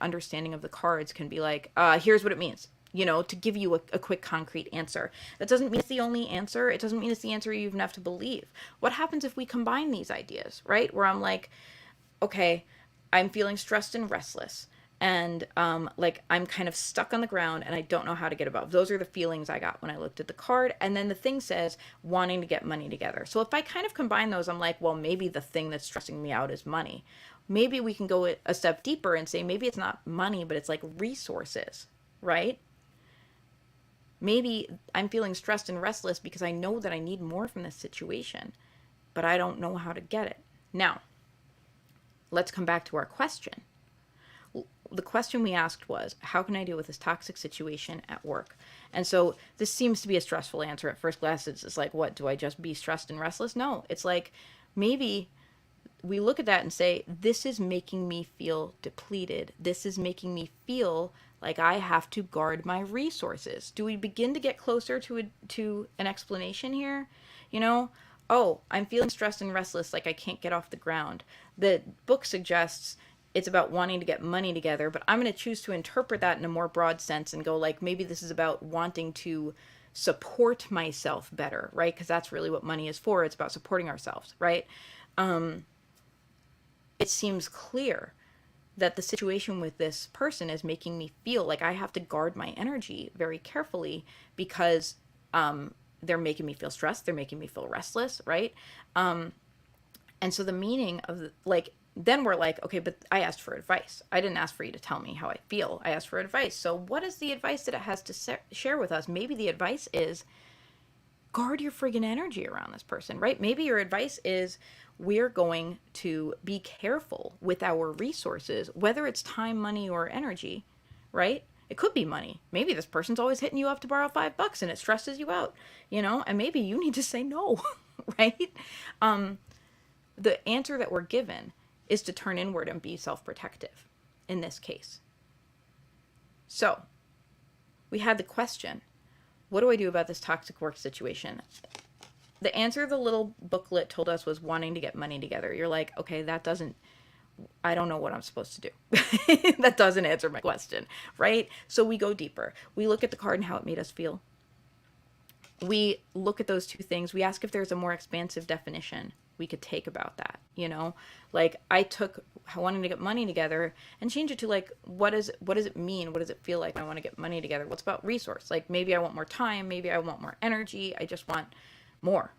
understanding of the cards can be like, here's what it means, to give you a quick, concrete answer. That doesn't mean it's the only answer. It doesn't mean it's the answer you even have to believe. What happens if we combine these ideas, right? Where I'm like, okay, I'm feeling stressed and restless, and I'm kind of stuck on the ground and I don't know how to get above. Those are the feelings I got when I looked at the card. And then the thing says wanting to get money together. So if I kind of combine those, I'm like, well, maybe the thing that's stressing me out is money. Maybe we can go a step deeper and say maybe it's not money, but it's like resources, right? Maybe I'm feeling stressed and restless because I know that I need more from this situation, but I don't know how to get it. Now, let's come back to our question. The question we asked was, how can I deal with this toxic situation at work? And so this seems to be a stressful answer at first glance. It's like, what, do I just be stressed and restless? No, it's like maybe we look at that and say, this is making me feel depleted. This is making me feel like I have to guard my resources. Do we begin to get closer to an explanation here? Oh, I'm feeling stressed and restless, like I can't get off the ground. The book suggests it's about wanting to get money together, but I'm going to choose to interpret that in a more broad sense and go like, maybe this is about wanting to support myself better, right? Because that's really what money is for. It's about supporting ourselves, right? It seems clear that the situation with this person is making me feel like I have to guard my energy very carefully because They're making me feel stressed. They're making me feel restless, right? And so the meaning of then we're like, okay, but I asked for advice. I didn't ask for you to tell me how I feel. I asked for advice. So what is the advice that it has to share with us? Maybe the advice is guard your friggin' energy around this person, right? Maybe your advice is we're going to be careful with our resources, whether it's time, money, or energy, right? It could be money. Maybe this person's always hitting you up to borrow $5 and it stresses you out, and maybe you need to say no, right? The answer that we're given is to turn inward and be self-protective in this case. So we had the question, what do I do about this toxic work situation? The answer the little booklet told us was wanting to get money together. You're like, okay, I don't know what I'm supposed to do. That doesn't answer my question, right? So we go deeper. We look at the card and how it made us feel. We look at those two things. We ask if there's a more expansive definition we could take about that, Like I took wanting to get money together and change it to like, what does it mean? What does it feel like I want to get money together? What's about resource? Like maybe I want more time. Maybe I want more energy. I just want more,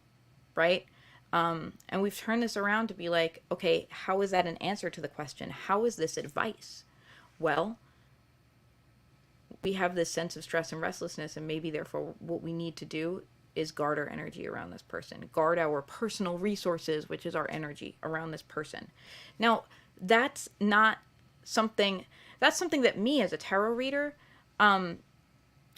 right? And we've turned this around to be like, okay, how is that an answer to the question? How is this advice? Well, we have this sense of stress and restlessness, and maybe therefore what we need to do is guard our energy around this person, guard our personal resources, which is our energy around this person. Now, that's something that me as a tarot reader, I'm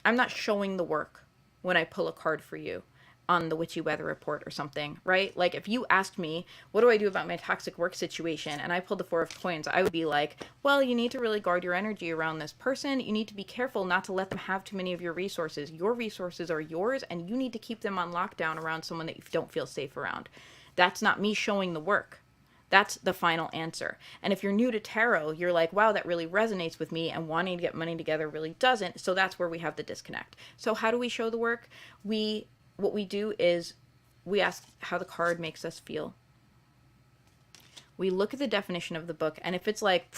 not showing the work when I pull a card for you on the Witchy Weather Report or something, right? Like if you asked me, what do I do about my toxic work situation? And I pulled the Four of Coins, I would be like, well, you need to really guard your energy around this person. You need to be careful not to let them have too many of your resources. Your resources are yours, and you need to keep them on lockdown around someone that you don't feel safe around. That's not me showing the work. That's the final answer. And if you're new to tarot, you're like, wow, that really resonates with me, and wanting to get money together really doesn't. So that's where we have the disconnect. So how do we show the work? What we do is we ask how the card makes us feel. We look at the definition of the book, and if it's like,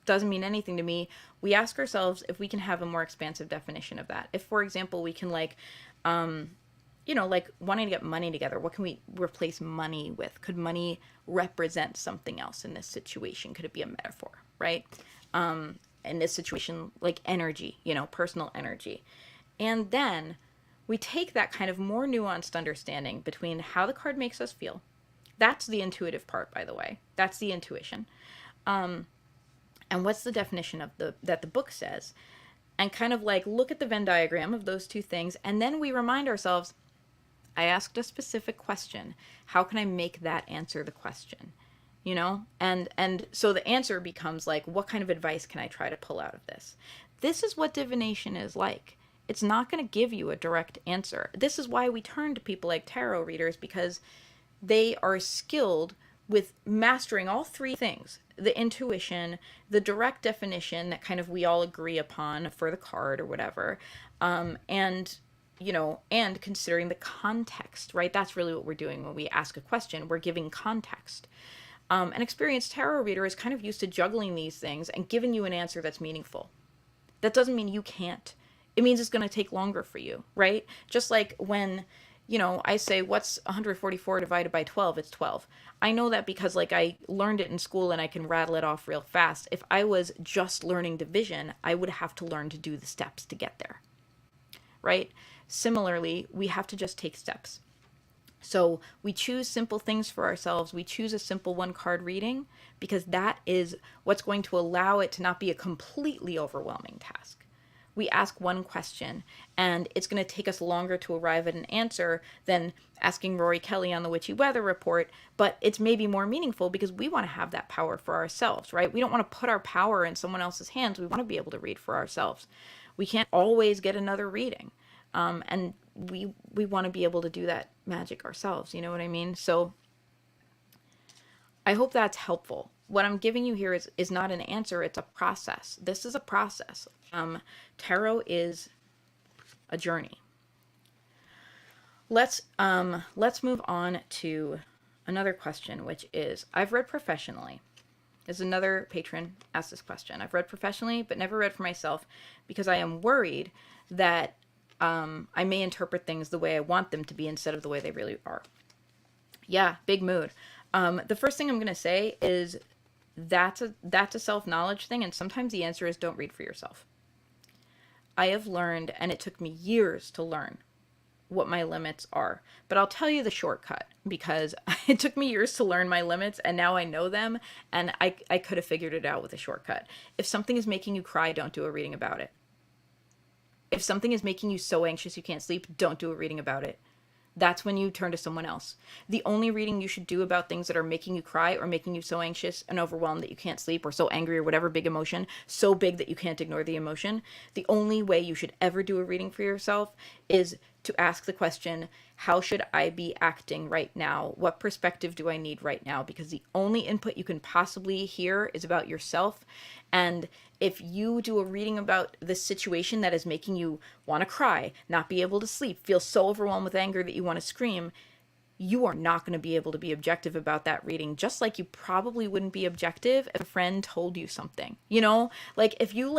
doesn't mean anything to me, we ask ourselves if we can have a more expansive definition of that. If, for example, we can like wanting to get money together, what can we replace money with? Could money represent something else in this situation? Could it be a metaphor, right? In this situation, like energy, personal energy. And then we take that kind of more nuanced understanding between how the card makes us feel. That's the intuitive part, by the way. That's the intuition. And what's the definition of that the book says? And kind of like look at the Venn diagram of those two things. And then we remind ourselves, I asked a specific question. How can I make that answer the question? And so the answer becomes like, what kind of advice can I try to pull out of this? This is what divination is like. It's not going to give you a direct answer. This is why we turn to people like tarot readers, because they are skilled with mastering all three things: the intuition, the direct definition that kind of we all agree upon for the card or whatever, and considering the context, right? That's really what we're doing when we ask a question. We're giving context. An experienced tarot reader is kind of used to juggling these things and giving you an answer that's meaningful. That doesn't mean you can't. It means it's going to take longer for you, right? Just like when, I say, what's 144 divided by 12? It's 12. I know that because I learned it in school and I can rattle it off real fast. If I was just learning division, I would have to learn to do the steps to get there, right? Similarly, we have to just take steps. So we choose simple things for ourselves. We choose a simple one-card reading because that is what's going to allow it to not be a completely overwhelming task. We ask one question, and it's going to take us longer to arrive at an answer than asking Rorie Kelly on the Witchy Weather Report, but it's maybe more meaningful because we want to have that power for ourselves, right? We don't want to put our power in someone else's hands. We want to be able to read for ourselves. We can't always get another reading, and we want to be able to do that magic ourselves, you know what I mean? So I hope that's helpful. What I'm giving you here is not an answer, it's a process. This is a process. Tarot is a journey. Let's move on to another question, which is, I've read professionally. As another patron asked this question. I've read professionally, but never read for myself because I am worried that I may interpret things the way I want them to be instead of the way they really are. Yeah, big mood. The first thing I'm going to say is that's a self-knowledge thing, and sometimes the answer is don't read for yourself. I have learned, and it took me years to learn what my limits are. But I'll tell you the shortcut, because it took me years to learn my limits, and now I know them, and I could have figured it out with a shortcut. If something is making you cry, don't do a reading about it. If something is making you so anxious you can't sleep, don't do a reading about it. That's when you turn to someone else. The only reading you should do about things that are making you cry or making you so anxious and overwhelmed that you can't sleep, or so angry, or whatever big emotion, so big that you can't ignore the emotion, the only way you should ever do a reading for yourself is to ask the question, how should I be acting right now? What perspective do I need right now? Because the only input you can possibly hear is about yourself. And if you do a reading about the situation that is making you want to cry, not be able to sleep, feel so overwhelmed with anger that you want to scream, you are not going to be able to be objective about that reading, just like you probably wouldn't be objective if a friend told you something. You know, like if you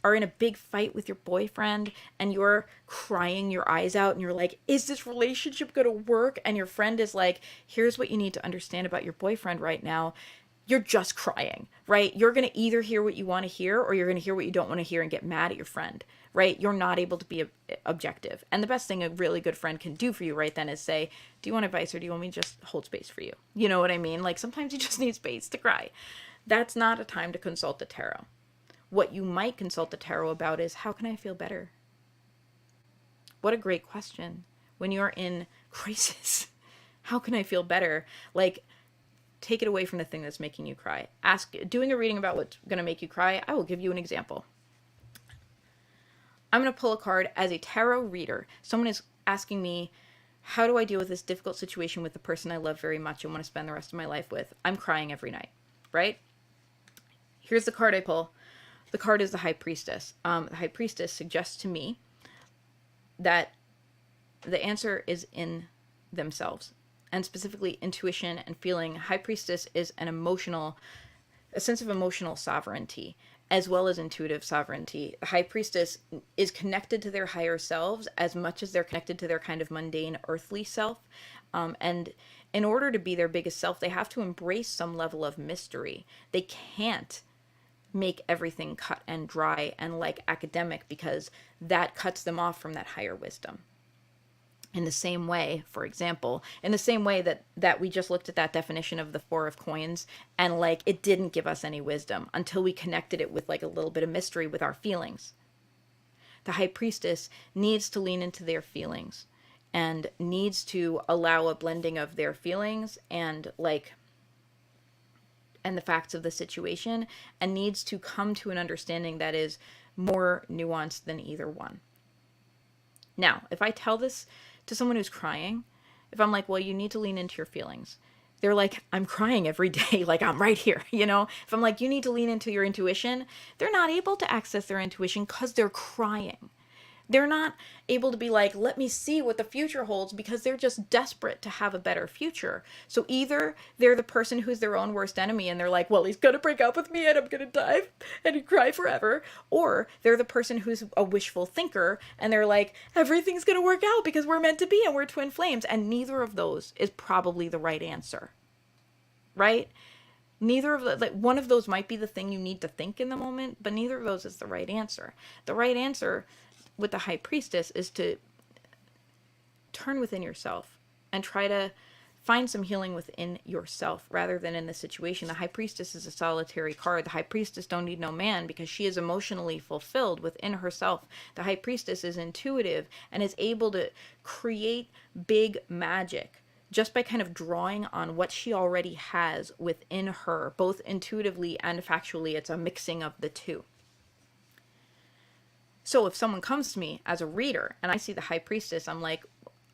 are in a big fight with your boyfriend and you're crying your eyes out and you're like, is this relationship going to work? And your friend is like, here's what you need to understand about your boyfriend right now. You're just crying, right? You're going to either hear what you want to hear or you're going to hear what you don't want to hear and get mad at your friend, right? You're not able to be objective. And the best thing a really good friend can do for you right then is say, do you want advice or do you want me to just hold space for you? You know what I mean? Like sometimes you just need space to cry. That's not a time to consult the tarot. What you might consult the tarot about is, how can I feel better? What a great question. When you're in crisis, how can I feel better? Like, take it away from the thing that's making you cry. Doing a reading about what's going to make you cry, I will give you an example. I'm going to pull a card as a tarot reader. Someone is asking me, how do I deal with this difficult situation with the person I love very much and want to spend the rest of my life with? I'm crying every night, right? Here's the card I pull. The card is the High Priestess. The High Priestess suggests to me that the answer is in themselves, and specifically intuition and feeling. High Priestess is a sense of emotional sovereignty, as well as intuitive sovereignty. The High Priestess is connected to their higher selves as much as they're connected to their kind of mundane, earthly self. And in order to be their biggest self, they have to embrace some level of mystery. They can't make everything cut and dry and like academic, because that cuts them off from that higher wisdom. In the same way, for example, in the same way that we just looked at that definition of the Four of Coins, and like it didn't give us any wisdom until we connected it with like a little bit of mystery with our feelings. The High Priestess needs to lean into their feelings and needs to allow a blending of their feelings and the facts of the situation, and needs to come to an understanding that is more nuanced than either one. Now, if I tell this to someone who's crying, if I'm like, well, you need to lean into your feelings, they're like, I'm crying every day, like I'm right here, you know? If I'm like, you need to lean into your intuition, they're not able to access their intuition because they're crying. They're not able to be like, let me see what the future holds, because they're just desperate to have a better future. So either they're the person who's their own worst enemy and they're like, well, he's going to break up with me and I'm going to die and cry forever. Or they're the person who's a wishful thinker and they're like, everything's going to work out because we're meant to be and we're twin flames. And neither of those is probably the right answer, right? Neither of the, like, one of those might be the thing you need to think in the moment, but neither of those is the right answer. The right answer with the High Priestess is to turn within yourself and try to find some healing within yourself rather than in the situation. The High Priestess is a solitary card. The High Priestess don't need no man because she is emotionally fulfilled within herself. The High Priestess is intuitive and is able to create big magic just by kind of drawing on what she already has within her, both intuitively and factually. It's a mixing of the two. So if someone comes to me as a reader and I see the High Priestess, I'm like,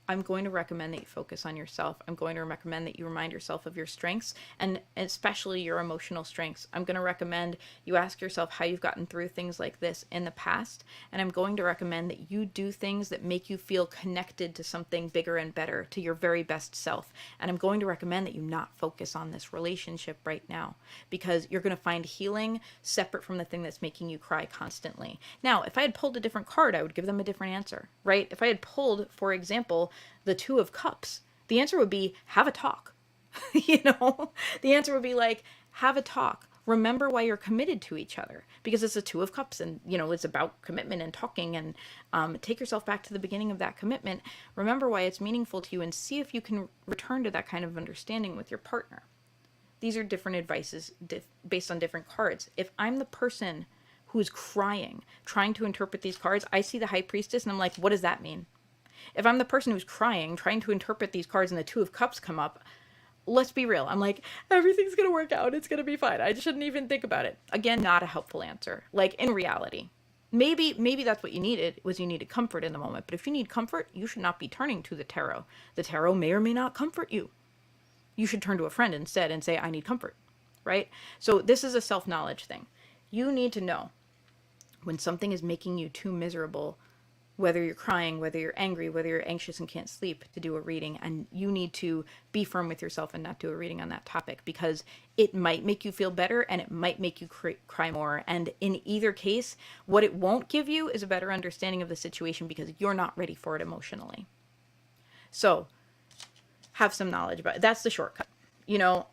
I'm going to recommend that you focus on yourself. I'm going to recommend that you remind yourself of your strengths, and especially your emotional strengths. I'm going to recommend you ask yourself how you've gotten through things like this in the past. And I'm going to recommend that you do things that make you feel connected to something bigger and better, to your very best self. And I'm going to recommend that you not focus on this relationship right now, because you're going to find healing separate from the thing that's making you cry constantly. Now, if I had pulled a different card, I would give them a different answer, right? If I had pulled, for example, the Two of Cups, the answer would be have a talk. The answer would be like, have a talk. Remember why you're committed to each other, because it's a Two of Cups, and it's about commitment and talking, and take yourself back to the beginning of that commitment. Remember why it's meaningful to you, and see if you can return to that kind of understanding with your partner. These are different advices based on different cards. If I'm the person who's crying, trying to interpret these cards, I see the High Priestess and I'm like, what does that mean? If I'm the person who's crying, trying to interpret these cards, and the Two of Cups come up, let's be real. I'm like, everything's going to work out. It's going to be fine. I shouldn't even think about it. Again, not a helpful answer. Like, in reality, maybe that's what you needed, was you needed comfort in the moment. But if you need comfort, you should not be turning to the tarot. The tarot may or may not comfort you. You should turn to a friend instead and say, I need comfort, right? So this is a self-knowledge thing. You need to know when something is making you too miserable, whether you're crying, whether you're angry, whether you're anxious and can't sleep, to do a reading. And you need to be firm with yourself and not do a reading on that topic, because it might make you feel better and it might make you cry more. And in either case, what it won't give you is a better understanding of the situation, because you're not ready for it emotionally. So have some knowledge about it. That's the shortcut.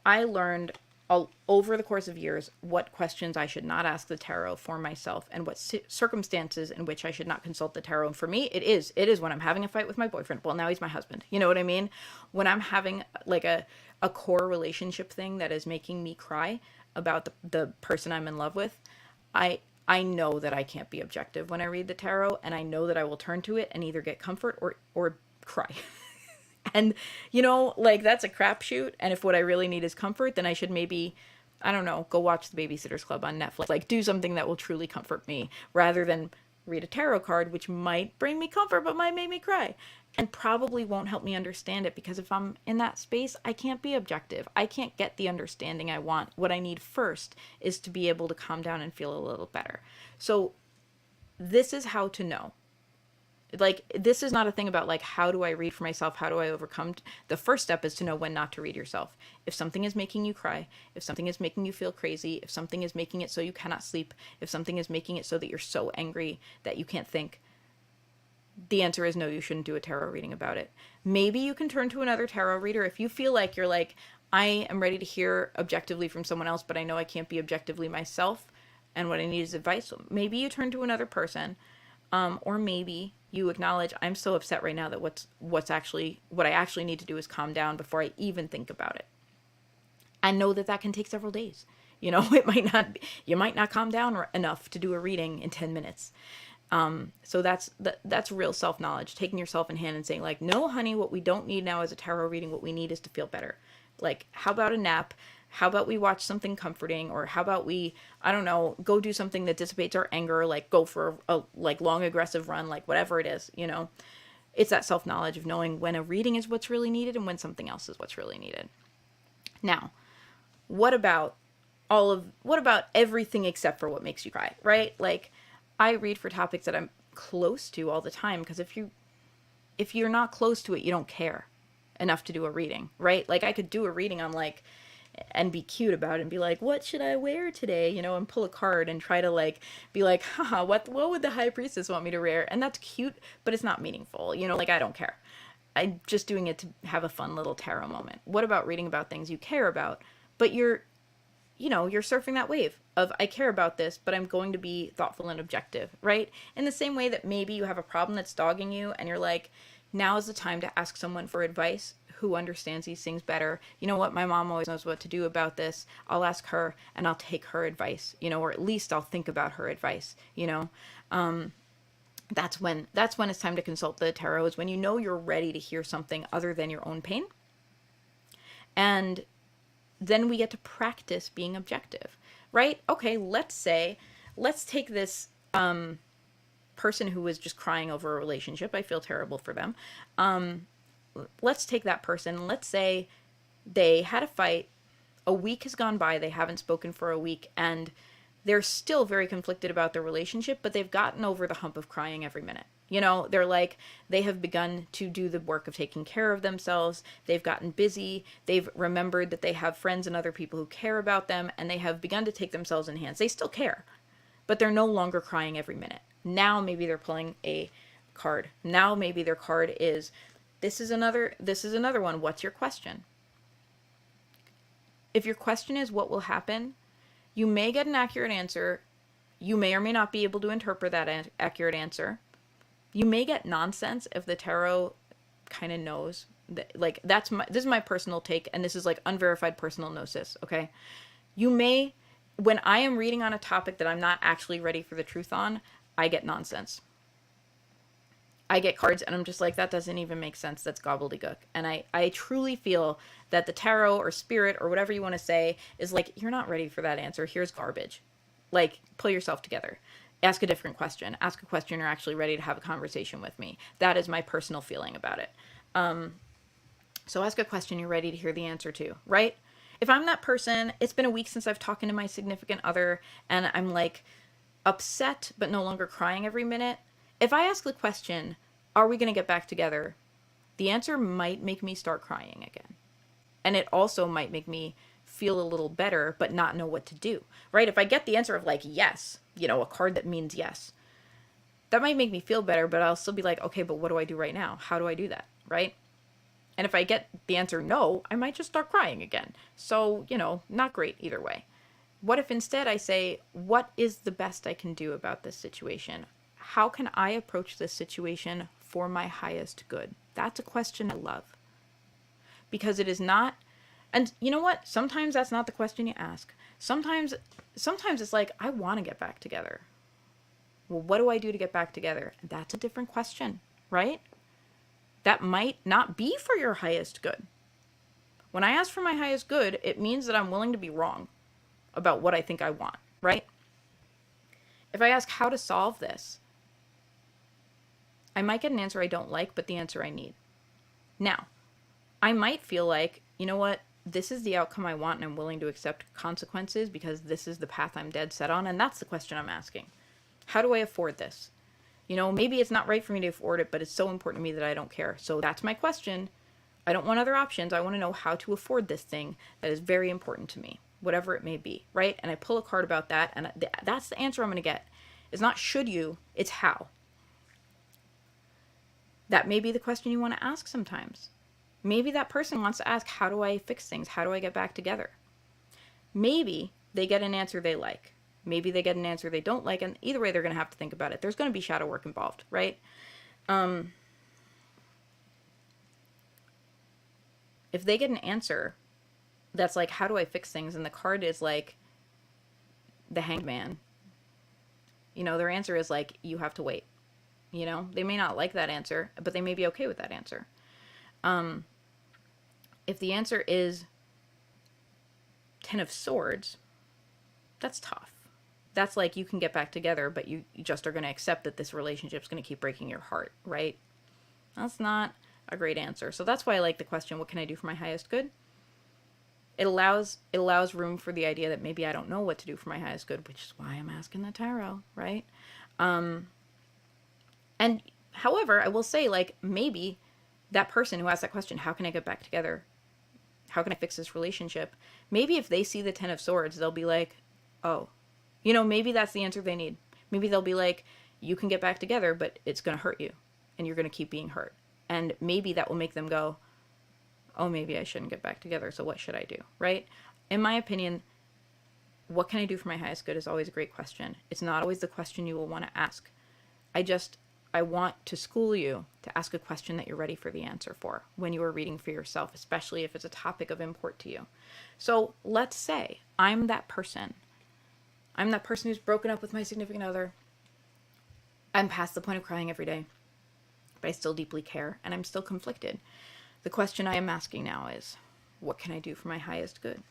I learned all over the course of years what questions I should not ask the tarot for myself, and what circumstances in which I should not consult the tarot. And for me, it is when I'm having a fight with my boyfriend. Well, now he's my husband. You know what I mean? When I'm having like a core relationship thing that is making me cry about the person I'm in love with, I know that I can't be objective when I read the tarot, and I know that I will turn to it and either get comfort or cry. And, that's a crapshoot. And if what I really need is comfort, then I should maybe, I don't know, go watch The Babysitter's Club on Netflix. Like, do something that will truly comfort me, rather than read a tarot card, which might bring me comfort, but might make me cry. And probably won't help me understand it, because if I'm in that space, I can't be objective. I can't get the understanding I want. What I need first is to be able to calm down and feel a little better. So this is how to know. Like, this is not a thing about like, how do I read for myself? How do I overcome? The first step is to know when not to read yourself. If something is making you cry, if something is making you feel crazy, if something is making it so you cannot sleep, if something is making it so that you're so angry that you can't think, the answer is no, you shouldn't do a tarot reading about it. Maybe you can turn to another tarot reader if you feel like you're like, I am ready to hear objectively from someone else, but I know I can't be objectively myself, and what I need is advice. So maybe you turn to another person. Or maybe you acknowledge, I'm so upset right now that what I actually need to do is calm down before I even think about it. And know that can take several days. You might not calm down enough to do a reading in 10 minutes. So that's real self-knowledge, taking yourself in hand and saying like, no, honey, what we don't need now is a tarot reading. What we need is to feel better. Like, how about a nap? How about we watch something comforting? Or how about we, I don't know, go do something that dissipates our anger, like go for a long aggressive run, like whatever it is, It's that self-knowledge of knowing when a reading is what's really needed and when something else is what's really needed. Now, what about everything except for what makes you cry, right? Like, I read for topics that I'm close to all the time, because if you're not close to it, you don't care enough to do a reading, right? Like, I could do a reading on like, and be cute about it and be like, what should I wear today? And pull a card and try to like, be like, haha, what would the High Priestess want me to wear? And that's cute, but it's not meaningful. Like, I don't care. I'm just doing it to have a fun little tarot moment. What about reading about things you care about, but you're surfing that wave of, I care about this, but I'm going to be thoughtful and objective, right? In the same way that maybe you have a problem that's dogging you and you're like, now is the time to ask someone for advice who understands these things better. You know what? My mom always knows what to do about this. I'll ask her and I'll take her advice, or at least I'll think about her advice, That's when it's time to consult the tarot, is when you're ready to hear something other than your own pain. And then we get to practice being objective, right? Okay, let's take this person who was just crying over a relationship. I feel terrible for them. let's take that person. Let's say they had a fight. A week has gone by. They haven't spoken for a week, and they're still very conflicted about their relationship, but they've gotten over the hump of crying every minute. You know, they're like, they have begun to do the work of taking care of themselves. They've gotten busy. They've remembered that they have friends and other people who care about them, and they have begun to take themselves in hands. They still care, but they're no longer crying every minute. Now maybe they're pulling a card. Now maybe their card is, this is another one. What's your question? If your question is what will happen, you may get an accurate answer. You may or may not be able to interpret that accurate answer. You may get nonsense if the tarot kind of knows that, like, this is my personal take, and this is like unverified personal gnosis, okay? You may, when I am reading on a topic that I'm not actually ready for the truth on, I get nonsense. I get cards and I'm just like, that doesn't even make sense. That's gobbledygook. And I truly feel that the tarot or spirit or whatever you want to say is like, you're not ready for that answer. Here's garbage. Like, pull yourself together. Ask a different question. Ask a question you're actually ready to have a conversation with me. That is my personal feeling about it. So ask a question you're ready to hear the answer to, right? If I'm that person, it's been a week since I've talked to my significant other and I'm like upset but no longer crying every minute. If I ask the question, are we going to get back together? The answer might make me start crying again. And it also might make me feel a little better, but not know what to do, right? If I get the answer of like, yes, you know, a card that means yes, that might make me feel better, but I'll still be like, okay, but what do I do right now? How do I do that, right? And if I get the answer no, I might just start crying again. So, you know, not great either way. What if instead I say, what is the best I can do about this situation? How can I approach this situation for my highest good? That's a question I love. Because it is not, and you know what? Sometimes that's not the question you ask. Sometimes it's like, I want to get back together. Well, what do I do to get back together? That's a different question, right? That might not be for your highest good. When I ask for my highest good, it means that I'm willing to be wrong about what I think I want, right? If I ask how to solve this, I might get an answer I don't like, but the answer I need. Now, I might feel like, you know what, this is the outcome I want and I'm willing to accept consequences because this is the path I'm dead set on, and that's the question I'm asking. How do I afford this? You know, maybe it's not right for me to afford it, but it's so important to me that I don't care. So that's my question. I don't want other options. I want to know how to afford this thing that is very important to me, whatever it may be, right? And I pull a card about that, and that's the answer I'm going to get. It's not should you, it's how. That may be the question you want to ask sometimes. Maybe that person wants to ask, how do I fix things? How do I get back together? Maybe they get an answer they like. Maybe they get an answer they don't like, and either way, they're going to have to think about it. There's going to be shadow work involved, right? If they get an answer that's like, how do I fix things? And the card is like the Hanged Man. You know, their answer is like, you have to wait. You know, they may not like that answer, but they may be okay with that answer. If the answer is Ten of Swords, that's tough. That's like, you can get back together, but you just are going to accept that this relationship's going to keep breaking your heart, right? That's not a great answer. So that's why I like the question, what can I do for my highest good? It allows room for the idea that maybe I don't know what to do for my highest good, which is why I'm asking the tarot, right? And however, I will say, like, maybe that person who asked that question, how can I get back together? How can I fix this relationship? Maybe if they see the Ten of Swords, they'll be like, oh, you know, maybe that's the answer they need. Maybe they'll be like, you can get back together, but it's going to hurt you and you're going to keep being hurt. And maybe that will make them go, oh, maybe I shouldn't get back together. So what should I do? Right? In my opinion, what can I do for my highest good is always a great question. It's not always the question you will want to ask. I want to school you to ask a question that you're ready for the answer for when you are reading for yourself, especially if it's a topic of import to you. So let's say I'm that person. I'm that person who's broken up with my significant other. I'm past the point of crying every day, but I still deeply care and I'm still conflicted. The question I am asking now is, what can I do for my highest good?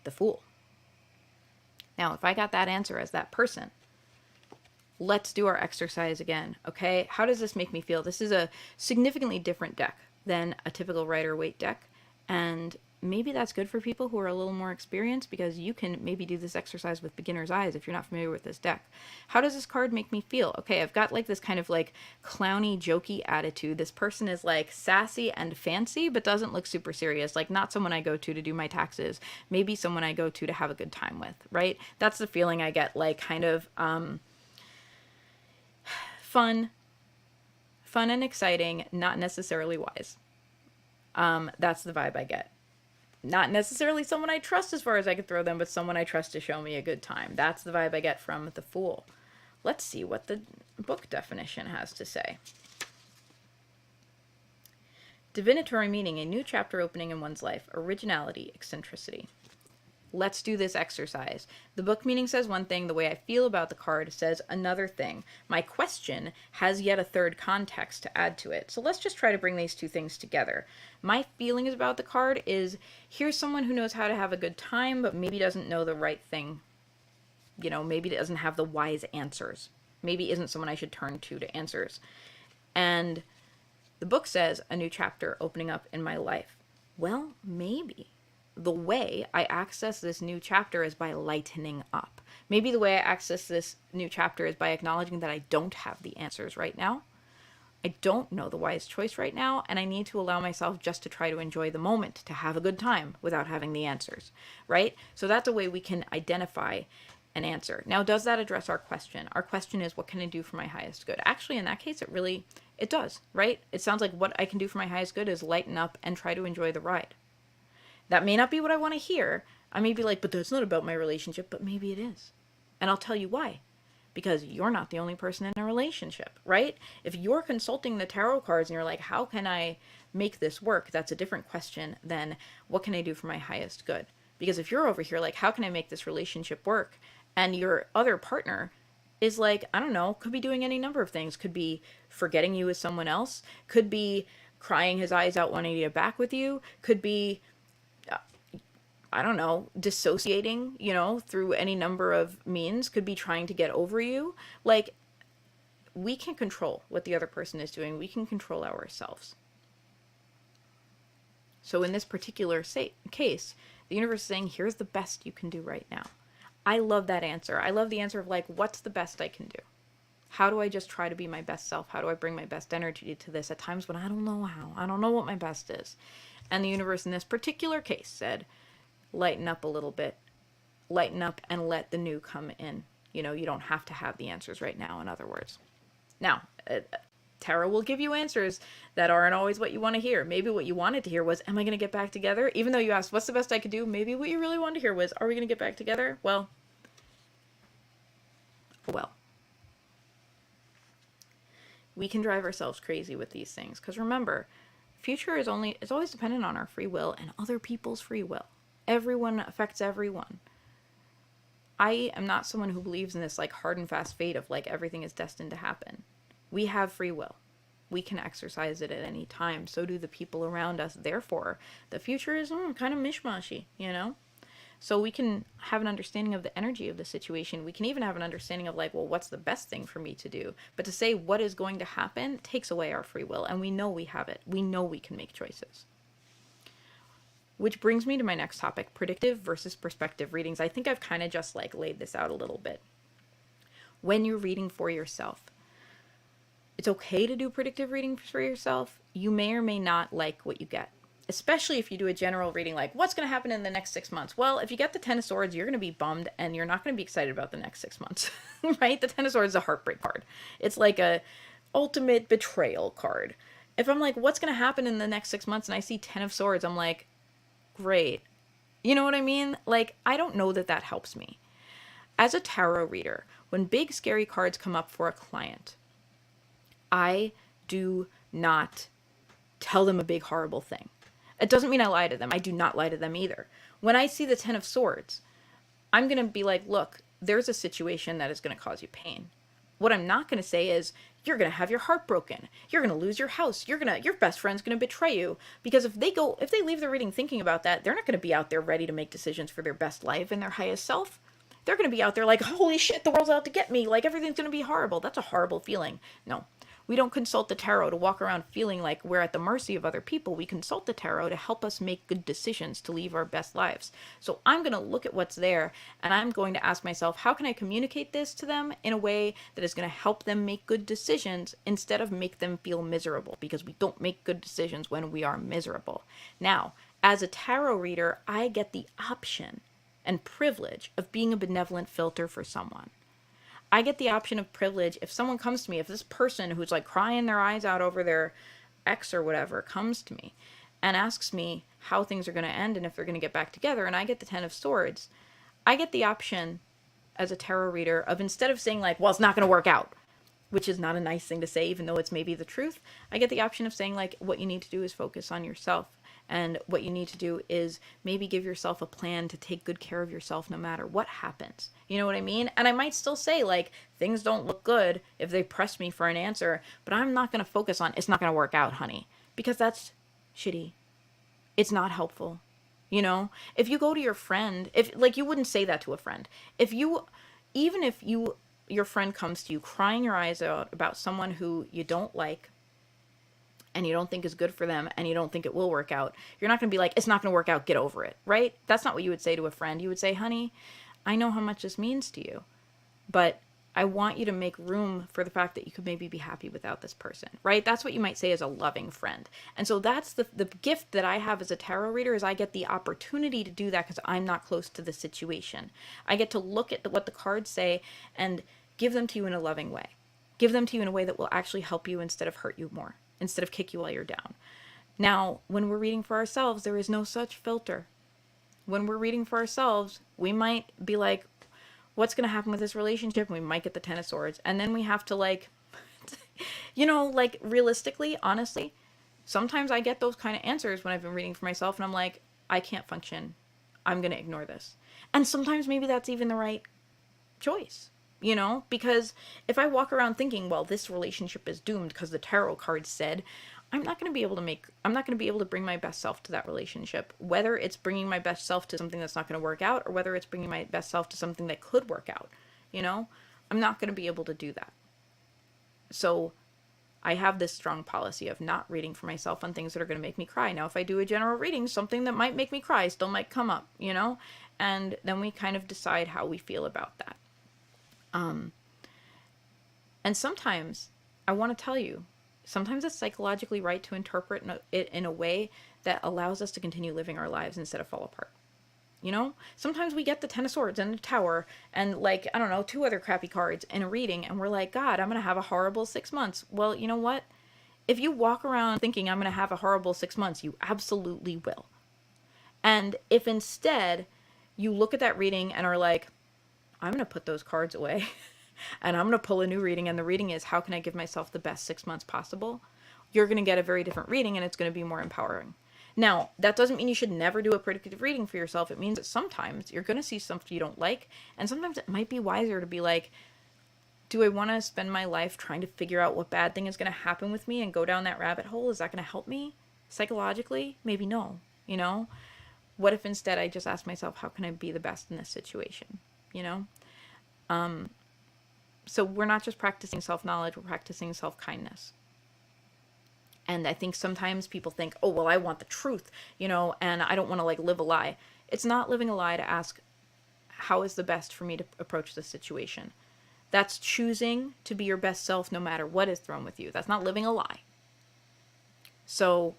The Fool. Now, if I got that answer as that person, Let's do our exercise again, okay? How does this make me feel? This is a significantly different deck than a typical Rider-Waite deck, and maybe that's good for people who are a little more experienced, because you can maybe do this exercise with beginner's eyes if you're not familiar with this deck. How does this card make me feel? Okay, I've got like this kind of like clowny, jokey attitude. This person is like sassy and fancy, but doesn't look super serious. Like not someone I go to do my taxes. Maybe someone I go to have a good time with, right? That's the feeling I get, like kind of fun and exciting, not necessarily wise. That's the vibe I get. Not necessarily someone I trust as far as I could throw them, but someone I trust to show me a good time. That's the vibe I get from the Fool. Let's see what the book definition has to say. Divinatory meaning, a new chapter opening in one's life. Originality, eccentricity. Let's do this exercise. The book meaning says one thing. The way I feel about the card says another thing. My question has yet a third context to add to it. So let's just try to bring these two things together. My feelings about the card is, here's someone who knows how to have a good time, but maybe doesn't know the right thing. You know, maybe doesn't have the wise answers. Maybe isn't someone I should turn to answers. And the book says a new chapter opening up in my life. Well, maybe the way I access this new chapter is by lightening up. Maybe the way I access this new chapter is by acknowledging that I don't have the answers right now. I don't know the wise choice right now, and I need to allow myself just to try to enjoy the moment, to have a good time without having the answers, right? So that's a way we can identify an answer. Now, does that address our question? Our question is, what can I do for my highest good? Actually, in that case, it does, right? It sounds like what I can do for my highest good is lighten up and try to enjoy the ride. That may not be what I want to hear. I may be like, but that's not about my relationship, but maybe it is. And I'll tell you why. Because you're not the only person in a relationship, right? If you're consulting the tarot cards and you're like, how can I make this work? That's a different question than what can I do for my highest good? Because if you're over here like, how can I make this relationship work? And your other partner is like, I don't know, could be doing any number of things. Could be forgetting you as someone else. Could be crying his eyes out wanting to get back with you. Could be, I don't know, dissociating, through any number of means. Could be trying to get over you. Like, we can control what the other person is doing. We can control ourselves. So in this particular case, the universe is saying, here's the best you can do right now. I love that answer. I love the answer of like, what's the best I can do? How do I just try to be my best self? How do I bring my best energy to this at times when I don't know how? I don't know what my best is. And the universe in this particular case said, lighten up a little bit. Lighten up and let the new come in. You don't have to have the answers right now, in other words. Now, tarot will give you answers that aren't always what you want to hear. Maybe what you wanted to hear was, am I going to get back together? Even though you asked, what's the best I could do? Maybe what you really wanted to hear was, are we going to get back together? Well. We can drive ourselves crazy with these things. Because remember, future is always dependent on our free will and other people's free will. Everyone affects everyone. I am not someone who believes in this like hard and fast fate of like everything is destined to happen. We have free will. We can exercise it at any time. So do the people around us. Therefore, the future is kind of mishmashy, So we can have an understanding of the energy of the situation. We can even have an understanding of like, well, what's the best thing for me to do? But to say what is going to happen takes away our free will. And we know we have it. We know we can make choices. Which brings me to my next topic, predictive versus perspective readings. I think I've kind of just like laid this out a little bit. When you're reading for yourself, it's okay to do predictive readings for yourself. You may or may not like what you get, especially if you do a general reading like what's going to happen in the next 6 months. Well, if you get the 10 of Swords, you're going to be bummed and you're not going to be excited about the next 6 months, right? The 10 of Swords is a heartbreak card. It's like a ultimate betrayal card. If I'm like, what's going to happen in the next 6 months and I see 10 of Swords, I'm like, great. You know what I mean? Like, I don't know that that helps me. As a tarot reader, when big scary cards come up for a client, I do not tell them a big horrible thing. It doesn't mean I lie to them. I do not lie to them either. When I see the 10 of Swords, I'm going to be like, look, there's a situation that is going to cause you pain. What I'm not going to say is, you're going to have your heart broken. You're going to lose your house. Your best friend's going to betray you. Because if they leave the reading thinking about that, they're not going to be out there ready to make decisions for their best life and their highest self. they're going to be out there like, holy shit, the world's out to get me. Like, everything's going to be horrible. That's a horrible feeling. No, we don't consult the tarot to walk around feeling like we're at the mercy of other people. We consult the tarot to help us make good decisions to live our best lives. So I'm going to look at what's there, and I'm going to ask myself, how can I communicate this to them in a way that is going to help them make good decisions instead of make them feel miserable? Because we don't make good decisions when we are miserable. Now, as a tarot reader, I get the option and privilege of being a benevolent filter for someone. I get the option of privilege if someone comes to me, if this person who's like crying their eyes out over their ex or whatever comes to me and asks me how things are going to end and if they're going to get back together, and I get the Ten of Swords, I get the option as a tarot reader of, instead of saying like, well, it's not going to work out, which is not a nice thing to say, even though it's maybe the truth, I get the option of saying like, what you need to do is focus on yourself. And what you need to do is maybe give yourself a plan to take good care of yourself no matter what happens. You know what I mean? And I might still say, like, things don't look good if they press me for an answer, but I'm not going to focus on, it's not going to work out, honey, because that's shitty. It's not helpful. You know, if you go to your friend, if like, you wouldn't say that to a friend. Even if your friend comes to you crying your eyes out about someone who you don't like, and you don't think is good for them, and you don't think it will work out, you're not going to be like, it's not going to work out, get over it, right? That's not what you would say to a friend. You would say, honey, I know how much this means to you, but I want you to make room for the fact that you could maybe be happy without this person, right? That's what you might say as a loving friend. And so that's the gift that I have as a tarot reader, is I get the opportunity to do that because I'm not close to the situation. I get to look at what the cards say and give them to you in a loving way. Give them to you in a way that will actually help you instead of hurt you more, instead of kick you while you're down. Now, when we're reading for ourselves, there is no such filter. When we're reading for ourselves, we might be like, what's going to happen with this relationship? And we might get the Ten of Swords. And then we have to like, you know, like realistically, honestly, sometimes I get those kind of answers when I've been reading for myself and I'm like, I can't function. I'm going to ignore this. And sometimes maybe that's even the right choice. You know, because if I walk around thinking, well, this relationship is doomed because the tarot cards said, I'm not going to be able to bring my best self to that relationship, whether it's bringing my best self to something that's not going to work out or whether it's bringing my best self to something that could work out. You know, I'm not going to be able to do that. So I have this strong policy of not reading for myself on things that are going to make me cry. Now, if I do a general reading, something that might make me cry still might come up, you know, and then we kind of decide how we feel about that. And sometimes, I want to tell you, sometimes it's psychologically right to interpret it in a way that allows us to continue living our lives instead of fall apart. You know, sometimes we get the Ten of Swords and the Tower and like, I don't know, 2 other crappy cards in a reading and we're like, God, I'm going to have a horrible 6 months. Well, you know what? If you walk around thinking I'm going to have a horrible 6 months, you absolutely will. And if instead you look at that reading and are like, I'm going to put those cards away and I'm going to pull a new reading. And the reading is, how can I give myself the best 6 months possible? You're going to get a very different reading and it's going to be more empowering. Now, that doesn't mean you should never do a predictive reading for yourself. It means that sometimes you're going to see something you don't like. And sometimes it might be wiser to be like, do I want to spend my life trying to figure out what bad thing is going to happen with me and go down that rabbit hole? Is that going to help me psychologically? Maybe no, you know? What if instead I just ask myself, how can I be the best in this situation? You know? So we're not just practicing self-knowledge, we're practicing self-kindness. And I think sometimes people think, oh, well, I want the truth, you know, and I don't want to like live a lie. It's not living a lie to ask, how is the best for me to approach this situation? That's choosing to be your best self no matter what is thrown with you. That's not living a lie. So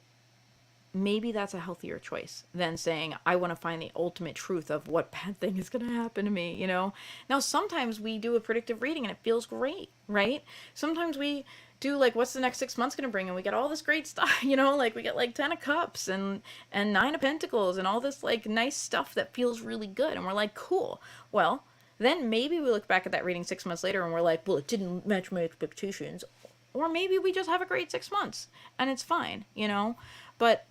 maybe that's a healthier choice than saying, I want to find the ultimate truth of what bad thing is going to happen to me, you know? Now, sometimes we do a predictive reading and it feels great, right? Sometimes we do like, what's the next 6 months going to bring? And we get all this great stuff, you know, like we get like 10 of Cups and 9 of Pentacles and all this like nice stuff that feels really good. And we're like, cool. Well, then maybe we look back at that reading 6 months later and we're like, well, it didn't match my expectations. Or maybe we just have a great 6 months and it's fine, you know? But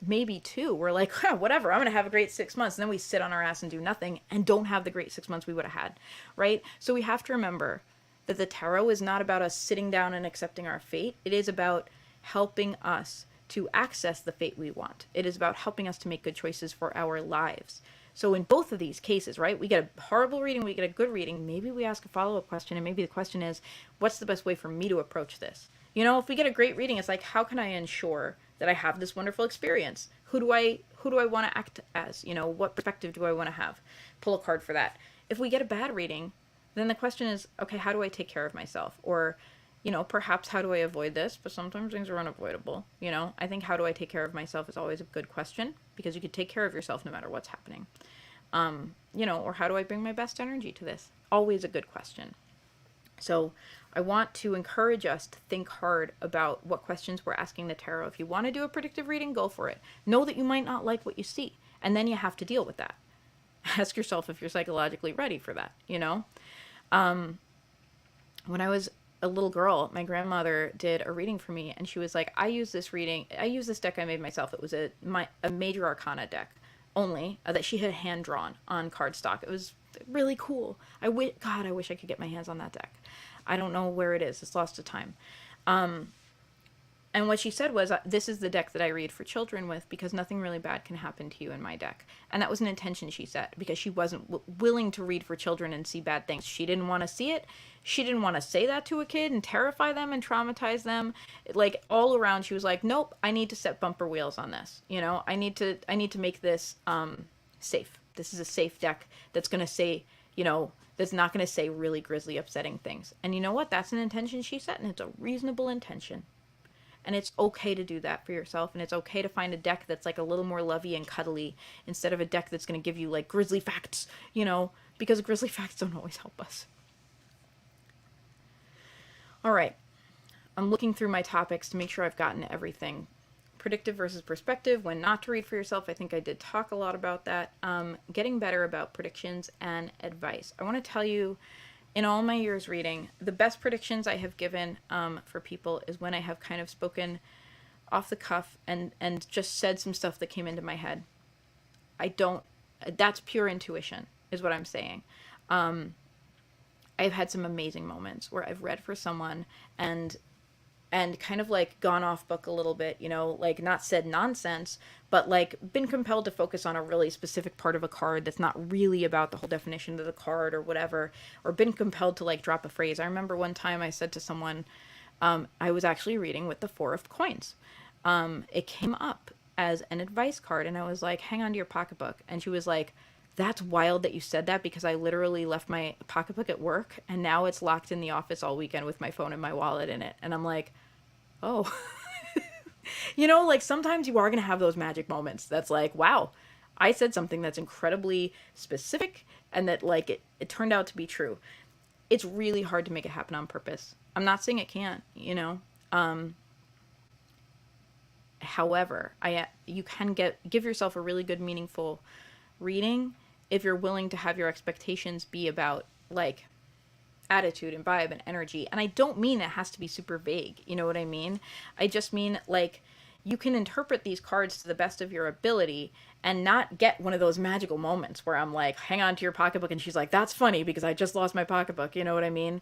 maybe too, we're like, whatever, I'm going to have a great 6 months. And then we sit on our ass and do nothing and don't have the great 6 months we would have had, right? So we have to remember that the tarot is not about us sitting down and accepting our fate. It is about helping us to access the fate we want. It is about helping us to make good choices for our lives. So in both of these cases, right, we get a horrible reading, we get a good reading, maybe we ask a follow-up question, and maybe the question is, what's the best way for me to approach this? You know, if we get a great reading, it's like, how can I ensure that I have this wonderful experience? Who do I want to act as? You know, what perspective do I want to have? Pull a card for that. If we get a bad reading, then the question is, okay, how do I take care of myself? Or, you know, perhaps how do I avoid this? But sometimes things are unavoidable. You know, I think how do I take care of myself is always a good question, because you could take care of yourself no matter what's happening. You know, or how do I bring my best energy to this? Always a good question. So I want to encourage us to think hard about what questions we're asking the tarot. If you want to do a predictive reading, go for it. Know that you might not like what you see, and then you have to deal with that. Ask yourself if you're psychologically ready for that, you know? When I was a little girl, my grandmother did a reading for me, and she was like, I use this deck I made myself. It was a major arcana deck only, that she had hand drawn on cardstock. It was really cool. I wish I could get my hands on that deck. I don't know where it is. It's lost to time. And what she said was, this is the deck that I read for children with, because nothing really bad can happen to you in my deck. And that was an intention she set, because she wasn't willing to read for children and see bad things. She didn't want to see it. She didn't want to say that to a kid and terrify them and traumatize them. Like, all around, she was like, nope, I need to set bumper wheels on this. You know, I need to make this safe. This is a safe deck that's going to say, you know, that's not going to say really grisly, upsetting things. And you know what? That's an intention she set, and it's a reasonable intention. And it's okay to do that for yourself. And it's okay to find a deck that's like a little more lovey and cuddly, instead of a deck that's going to give you like grisly facts, you know, because grisly facts don't always help us. All right. I'm looking through my topics to make sure I've gotten everything. Predictive versus perspective, when not to read for yourself. I think I did talk a lot about that. Getting better about predictions and advice. I want to tell you, in all my years reading, the best predictions I have given for people is when I have kind of spoken off the cuff and just said some stuff that came into my head. That's pure intuition, is what I'm saying. I've had some amazing moments where I've read for someone and kind of like gone off book a little bit, you know, like not said nonsense, but like been compelled to focus on a really specific part of a card that's not really about the whole definition of the card or whatever, or been compelled to like drop a phrase. I remember one time I said to someone, I was actually reading with the Four of Coins. It came up as an advice card, and I was like, hang on to your pocketbook. And she was like, that's wild that you said that, because I literally left my pocketbook at work and now it's locked in the office all weekend with my phone and my wallet in it. And I'm like, oh, you know, like sometimes you are going to have those magic moments that's like, wow, I said something that's incredibly specific and that like it turned out to be true. It's really hard to make it happen on purpose. I'm not saying it can't, you know. However, you can give yourself a really good, meaningful reading if you're willing to have your expectations be about like attitude and vibe and energy. And I don't mean it has to be super vague, you know what I mean? I just mean like you can interpret these cards to the best of your ability and not get one of those magical moments where I'm like, hang on to your pocketbook, and she's like, that's funny because I just lost my pocketbook, you know what I mean?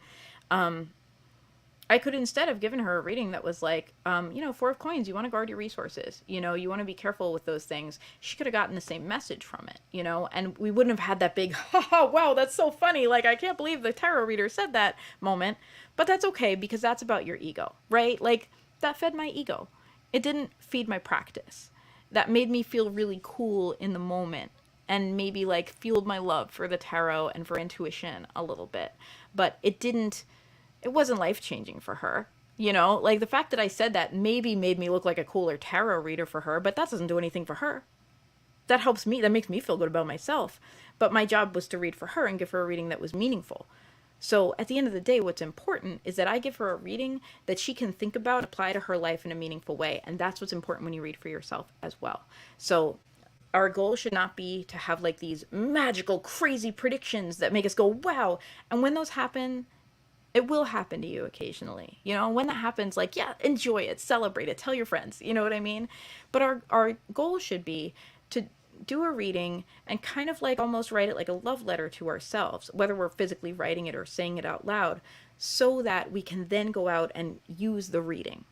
I could instead have given her a reading that was like, you know, Four of Coins, you want to guard your resources. You know, you want to be careful with those things. She could have gotten the same message from it, you know, and we wouldn't have had that big, haha, wow, that's so funny. Like, I can't believe the tarot reader said that moment. But that's okay, because that's about your ego, right? Like, that fed my ego. It didn't feed my practice. That made me feel really cool in the moment and maybe like fueled my love for the tarot and for intuition a little bit. But it wasn't life-changing for her, you know? Like, the fact that I said that maybe made me look like a cooler tarot reader for her, but that doesn't do anything for her. That helps me. That makes me feel good about myself. But my job was to read for her and give her a reading that was meaningful. So at the end of the day, what's important is that I give her a reading that she can think about, and apply to her life in a meaningful way. And that's what's important when you read for yourself as well. So our goal should not be to have like these magical, crazy predictions that make us go, wow. And when those happen, it will happen to you occasionally, you know, when that happens, like, yeah, enjoy it, celebrate it, tell your friends, you know what I mean? But our goal should be to do a reading and kind of like almost write it like a love letter to ourselves, whether we're physically writing it or saying it out loud, so that we can then go out and use the reading.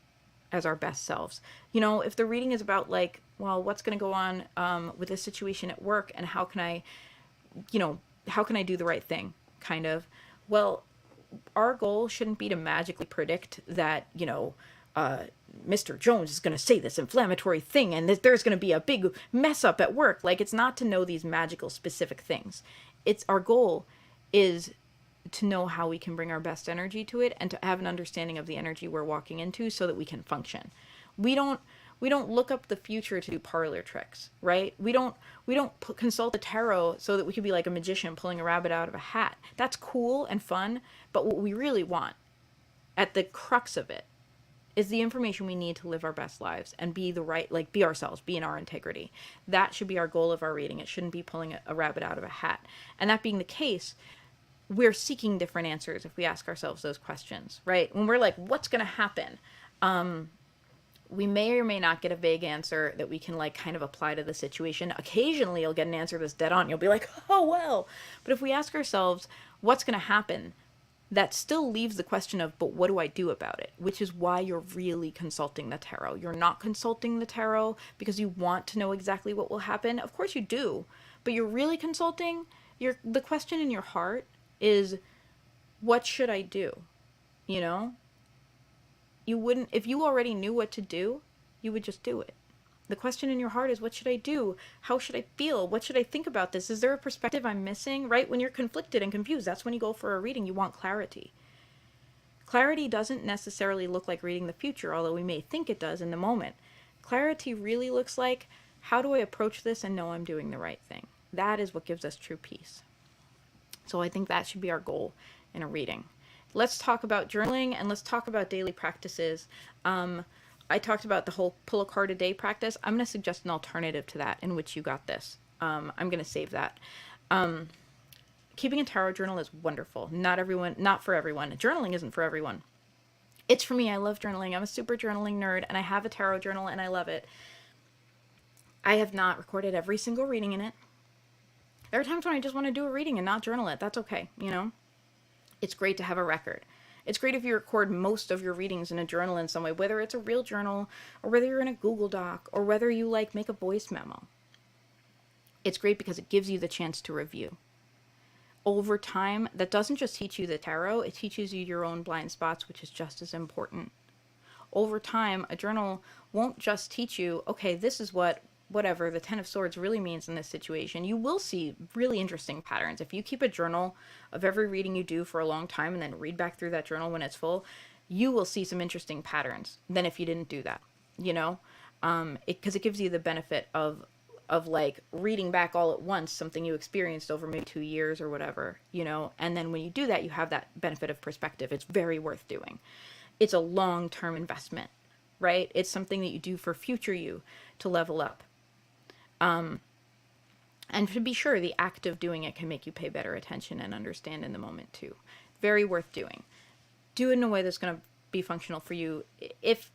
as our best selves. You know, if the reading is about like, well, what's going to go on with this situation at work, and how can I, you know, how can I do the right thing, kind of. Well, our goal shouldn't be to magically predict that, you know, Mr. Jones is going to say this inflammatory thing and that there's going to be a big mess up at work. Like, it's not to know these magical specific things. It's our goal is to know how we can bring our best energy to it and to have an understanding of the energy we're walking into so that we can function. We don't look up the future to do parlor tricks, right? We don't consult the tarot so that we could be like a magician pulling a rabbit out of a hat. That's cool and fun, but what we really want at the crux of it is the information we need to live our best lives and be the right, like, be ourselves, be in our integrity. That should be our goal of our reading. It shouldn't be pulling a rabbit out of a hat. And that being the case, we're seeking different answers if we ask ourselves those questions, right? When we're like, what's going to happen? We may or may not get a vague answer that we can like kind of apply to the situation. Occasionally you'll get an answer that's dead on. You'll be like, oh, well. But if we ask ourselves, what's going to happen? That still leaves the question of, but what do I do about it? Which is why you're really consulting the tarot. You're not consulting the tarot because you want to know exactly what will happen. Of course you do, but you're really consulting. The question in your heart is, what should I do? You know? You wouldn't, if you already knew what to do, you would just do it. The question in your heart is, what should I do? How should I feel? What should I think about this? Is there a perspective I'm missing? Right? When you're conflicted and confused, that's when you go for a reading. You want clarity. Clarity doesn't necessarily look like reading the future, although we may think it does in the moment. Clarity really looks like, how do I approach this and know I'm doing the right thing? That is what gives us true peace. So I think that should be our goal in a reading. Let's talk about journaling and let's talk about daily practices. I talked about the whole pull a card a day practice. I'm going to suggest an alternative to that in which you got this. I'm going to save that. Keeping a tarot journal is wonderful. Not for everyone. Journaling isn't for everyone. It's for me. I love journaling. I'm a super journaling nerd and I have a tarot journal and I love it. I have not recorded every single reading in it. There are times when I just want to do a reading and not journal it. That's okay, you know? It's great to have a record. It's great if you record most of your readings in a journal in some way, whether it's a real journal or whether you're in a Google Doc or whether you like make a voice memo. It's great because it gives you the chance to review. Over time, that doesn't just teach you the tarot, it teaches you your own blind spots, which is just as important. Over time, a journal won't just teach you, okay, this is whatever the Ten of Swords really means in this situation. You will see really interesting patterns. If you keep a journal of every reading you do for a long time and then read back through that journal when it's full, you will see some interesting patterns than if you didn't do that, you know? Because it gives you the benefit of like reading back all at once something you experienced over maybe 2 years or whatever, you know? And then when you do that, you have that benefit of perspective. It's very worth doing. It's a long-term investment, right? It's something that you do for future you to level up. And to be sure, the act of doing it can make you pay better attention and understand in the moment too. Very worth doing. Do it in a way that's going to be functional for you. If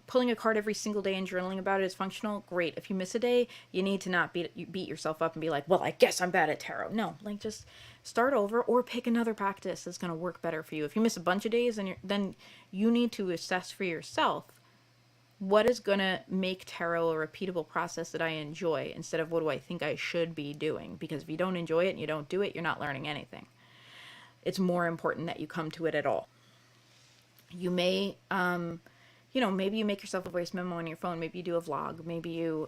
pulling a card every single day and journaling about it is functional, great. If you miss a day, you need to not beat yourself up and be like, well, I guess I'm bad at tarot. No, like just start over or pick another practice that's going to work better for you. If you miss a bunch of days, then you need to assess for yourself what is going to make tarot a repeatable process that I enjoy instead of what do I think I should be doing? Because if you don't enjoy it and you don't do it, you're not learning anything. It's more important that you come to it at all. You may, maybe you make yourself a voice memo on your phone. Maybe you do a vlog. Maybe you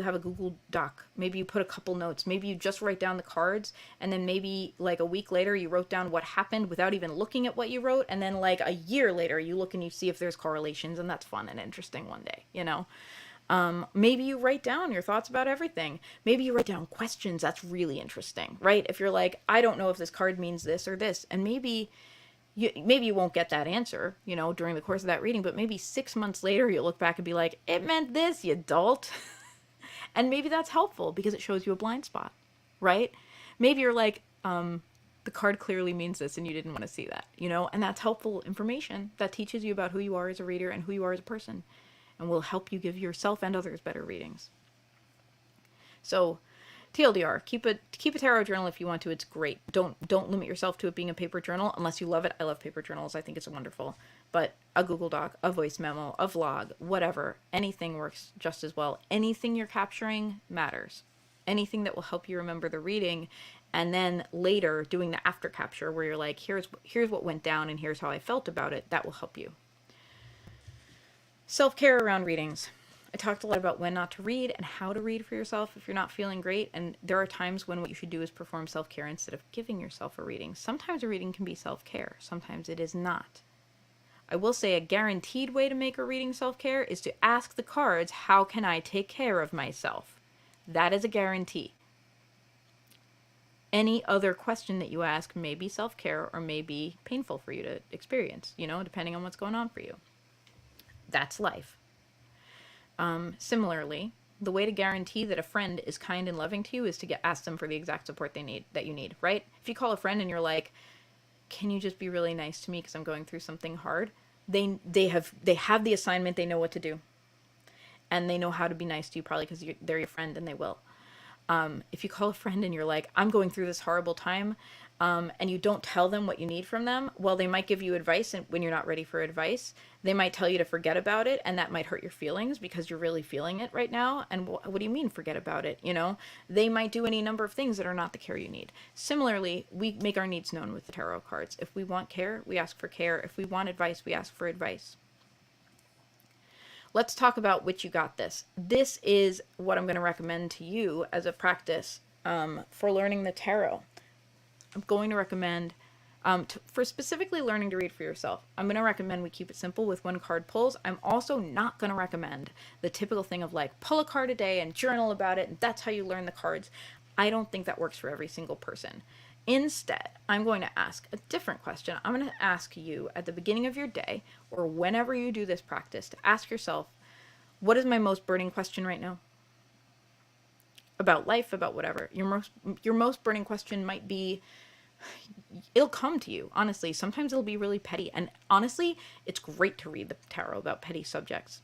have a Google Doc. Maybe you put a couple notes. Maybe you just write down the cards. And then maybe like a week later, you wrote down what happened without even looking at what you wrote. And then like a year later, you look and you see if there's correlations. And that's fun and interesting one day, you know? Maybe you write down your thoughts about everything. Maybe you write down questions. That's really interesting, right? If you're like, I don't know if this card means this or this. And maybe you won't get that answer, you know, during the course of that reading. But maybe 6 months later, you'll look back and be like, it meant this, you dolt. And maybe that's helpful because it shows you a blind spot, right? Maybe you're like, the card clearly means this and you didn't want to see that, you know? And that's helpful information that teaches you about who you are as a reader and who you are as a person and will help you give yourself and others better readings. So TLDR, keep a tarot journal if you want to. It's great. Don't limit yourself to it being a paper journal unless you love it. I love paper journals. I think it's wonderful. but a Google Doc, a voice memo, a vlog, whatever, anything works just as well. Anything you're capturing matters. Anything that will help you remember the reading, and then later doing the after capture where you're like, here's what went down and here's how I felt about it, that will help you. Self-care around readings. I talked a lot about when not to read and how to read for yourself if you're not feeling great, and there are times when what you should do is perform self-care instead of giving yourself a reading. Sometimes a reading can be self-care, sometimes it is not. I will say a guaranteed way to make a reading self-care is to ask the cards, how can I take care of myself? That is a guarantee. Any other question that you ask may be self-care or may be painful for you to experience, depending on what's going on for you. That's life. Similarly, the way to guarantee that a friend is kind and loving to you is to ask them for the exact support that you need, right? If you call a friend and you're like, can you just be really nice to me because I'm going through something hard? They have the assignment, they know what to do. And they know how to be nice to you probably because they're your friend and they will. If you call a friend and you're like, I'm going through this horrible time, and you don't tell them what you need from them, well, they might give you advice when you're not ready for advice. They might tell you to forget about it, and that might hurt your feelings because you're really feeling it right now. And what do you mean forget about it? They might do any number of things that are not the care you need. Similarly, we make our needs known with the tarot cards. If we want care, we ask for care. If we want advice, we ask for advice. Let's talk about which you got this. This is what I'm going to recommend to you as a practice for learning the tarot. I'm going to recommend, for specifically learning to read for yourself, I'm going to recommend we keep it simple with 1 card pulls. I'm also not going to recommend the typical thing of like, pull a card a day and journal about it, and that's how you learn the cards. I don't think that works for every single person. Instead, I'm going to ask a different question. I'm going to ask you at the beginning of your day, or whenever you do this practice, to ask yourself, what is my most burning question right now? About life, about whatever. Your most burning question might be, it'll come to you, honestly. Sometimes it'll be really petty. And honestly, it's great to read the tarot about petty subjects.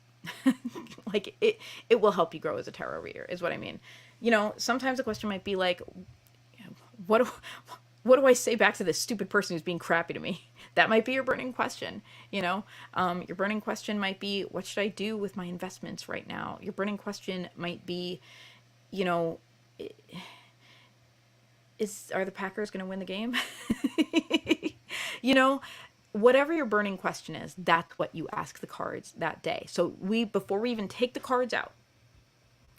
Like, it will help you grow as a tarot reader, is what I mean. Sometimes the question might be like, what do I say back to this stupid person who's being crappy to me? That might be your burning question, Your burning question might be, what should I do with my investments right now? Your burning question might be, are the Packers going to win the game? Whatever your burning question is, that's what you ask the cards that day. So before we even take the cards out,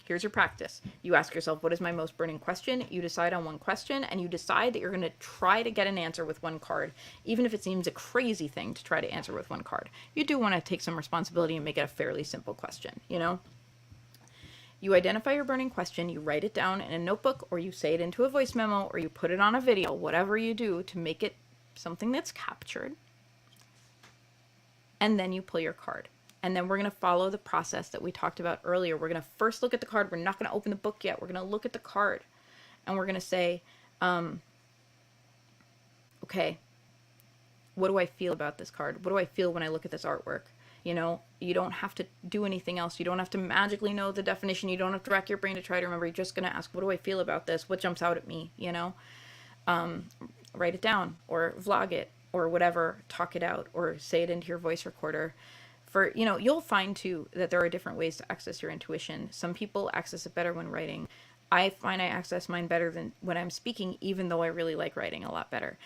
here's your practice. You ask yourself, what is my most burning question? You decide on 1 question, and you decide that you're going to try to get an answer with 1 card, even if it seems a crazy thing to try to answer with 1 card. You do want to take some responsibility and make it a fairly simple question, You identify your burning question, you write it down in a notebook, or you say it into a voice memo, or you put it on a video, whatever you do to make it something that's captured. And then you pull your card. And then we're going to follow the process that we talked about earlier. We're going to first look at the card. We're not going to open the book yet. We're going to look at the card. And we're going to say, okay, what do I feel about this card? What do I feel when I look at this artwork? You don't have to do anything else. You don't have to magically know the definition. You don't have to rack your brain to try to remember. You're just going to ask, what do I feel about this? What jumps out at me? Write it down or vlog it or whatever. Talk it out or say it into your voice recorder. You'll find too that there are different ways to access your intuition. Some people access it better when writing. I find I access mine better than when I'm speaking, even though I really like writing a lot better.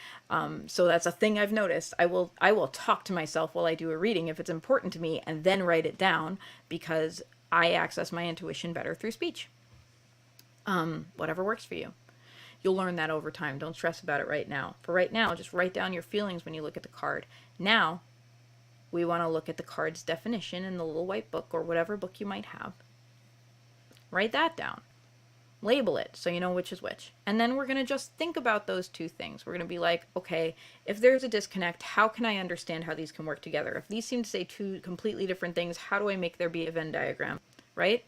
So that's a thing I've noticed. I will talk to myself while I do a reading if it's important to me, and then write it down because I access my intuition better through speech. Whatever works for you. You'll learn that over time. Don't stress about it right now. For right now, just write down your feelings when you look at the card. Now, we want to look at the card's definition in the little white book or whatever book you might have. Write that down. Label it so you know which is which. And then we're going to just think about those 2 things. We're going to be like, okay, if there's a disconnect, how can I understand how these can work together? If these seem to say 2 completely different things, how do I make there be a Venn diagram, right?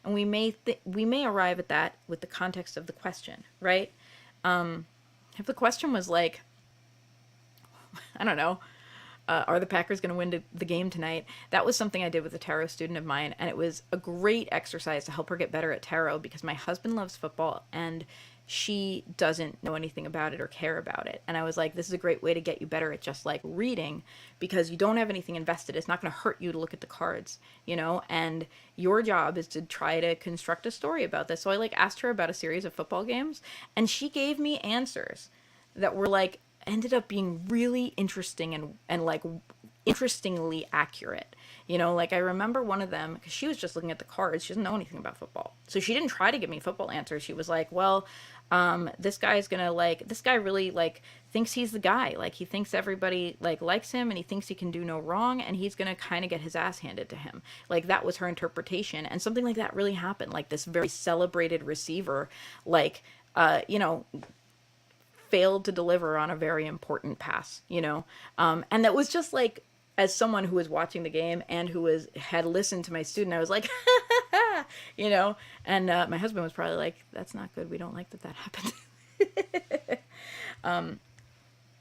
And we may arrive at that with the context of the question, right? If the question was like, I don't know, are the Packers going to win the game tonight? That was something I did with a tarot student of mine, and it was a great exercise to help her get better at tarot because my husband loves football and she doesn't know anything about it or care about it. And I was like, this is a great way to get you better at just like reading because you don't have anything invested. It's not going to hurt you to look at the cards, and your job is to try to construct a story about this. So I like asked her about a series of football games and she gave me answers that were like, ended up being really interesting and like interestingly accurate. Like I remember one of them because she was just looking at the cards. She doesn't know anything about football. So she didn't try to give me football answers. She was like, well, this guy really like thinks he's the guy. Like he thinks everybody like likes him and he thinks he can do no wrong and he's going to kind of get his ass handed to him. Like that was her interpretation. And something like that really happened. Like this very celebrated receiver, like, failed to deliver on a very important pass, and that was just like, as someone who was watching the game and who had listened to my student, I was like, and my husband was probably like, that's not good. We don't like that happened.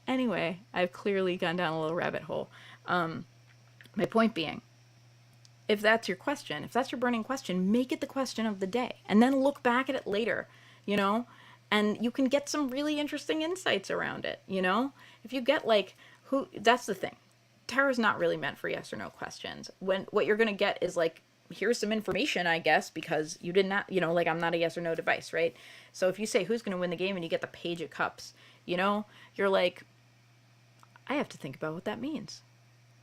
Anyway, I've clearly gone down a little rabbit hole. My point being, if that's your question, if that's your burning question, make it the question of the day and then look back at it later, and you can get some really interesting insights around it, If you get like, that's the thing. Tarot's not really meant for yes or no questions. What you're going to get is like, here's some information, I guess, because you did not, like I'm not a yes or no device, right? So if you say who's going to win the game and you get the Page of Cups, you're like, I have to think about what that means.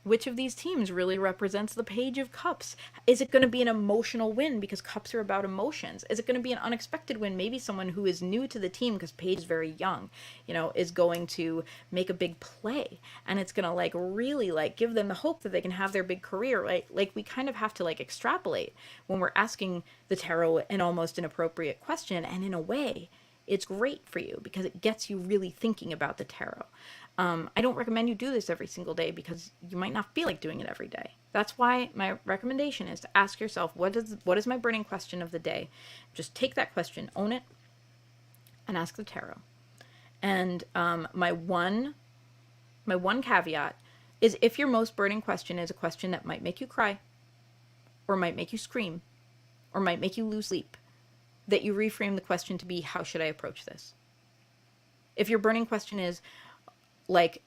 Which of these teams really represents the Page of Cups? Is it going to be an emotional win because cups are about emotions? Is it going to be an unexpected win? Maybe someone who is new to the team because Page is very young, is going to make a big play. And it's going to like really like give them the hope that they can have their big career, right? Like we kind of have to like extrapolate when we're asking the tarot an almost inappropriate question. And in a way, it's great for you because it gets you really thinking about the tarot. I don't recommend you do this every single day because you might not feel like doing it every day. That's why my recommendation is to ask yourself, what is my burning question of the day? Just take that question, own it, and ask the tarot. And my one caveat is if your most burning question is a question that might make you cry, or might make you scream, or might make you lose sleep, that you reframe the question to be, how should I approach this? If your burning question is, like,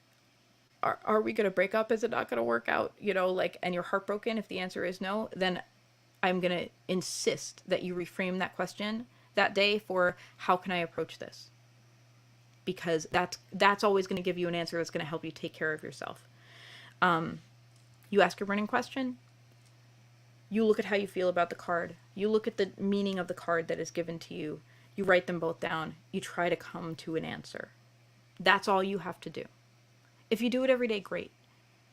are we going to break up? Is it not going to work out? And you're heartbroken if the answer is no, then I'm going to insist that you reframe that question that day for how can I approach this? Because that's always going to give you an answer that's going to help you take care of yourself. You ask your burning question. You look at how you feel about the card. You look at the meaning of the card that is given to you. You write them both down. You try to come to an answer. That's all you have to do. If you do it every day, great.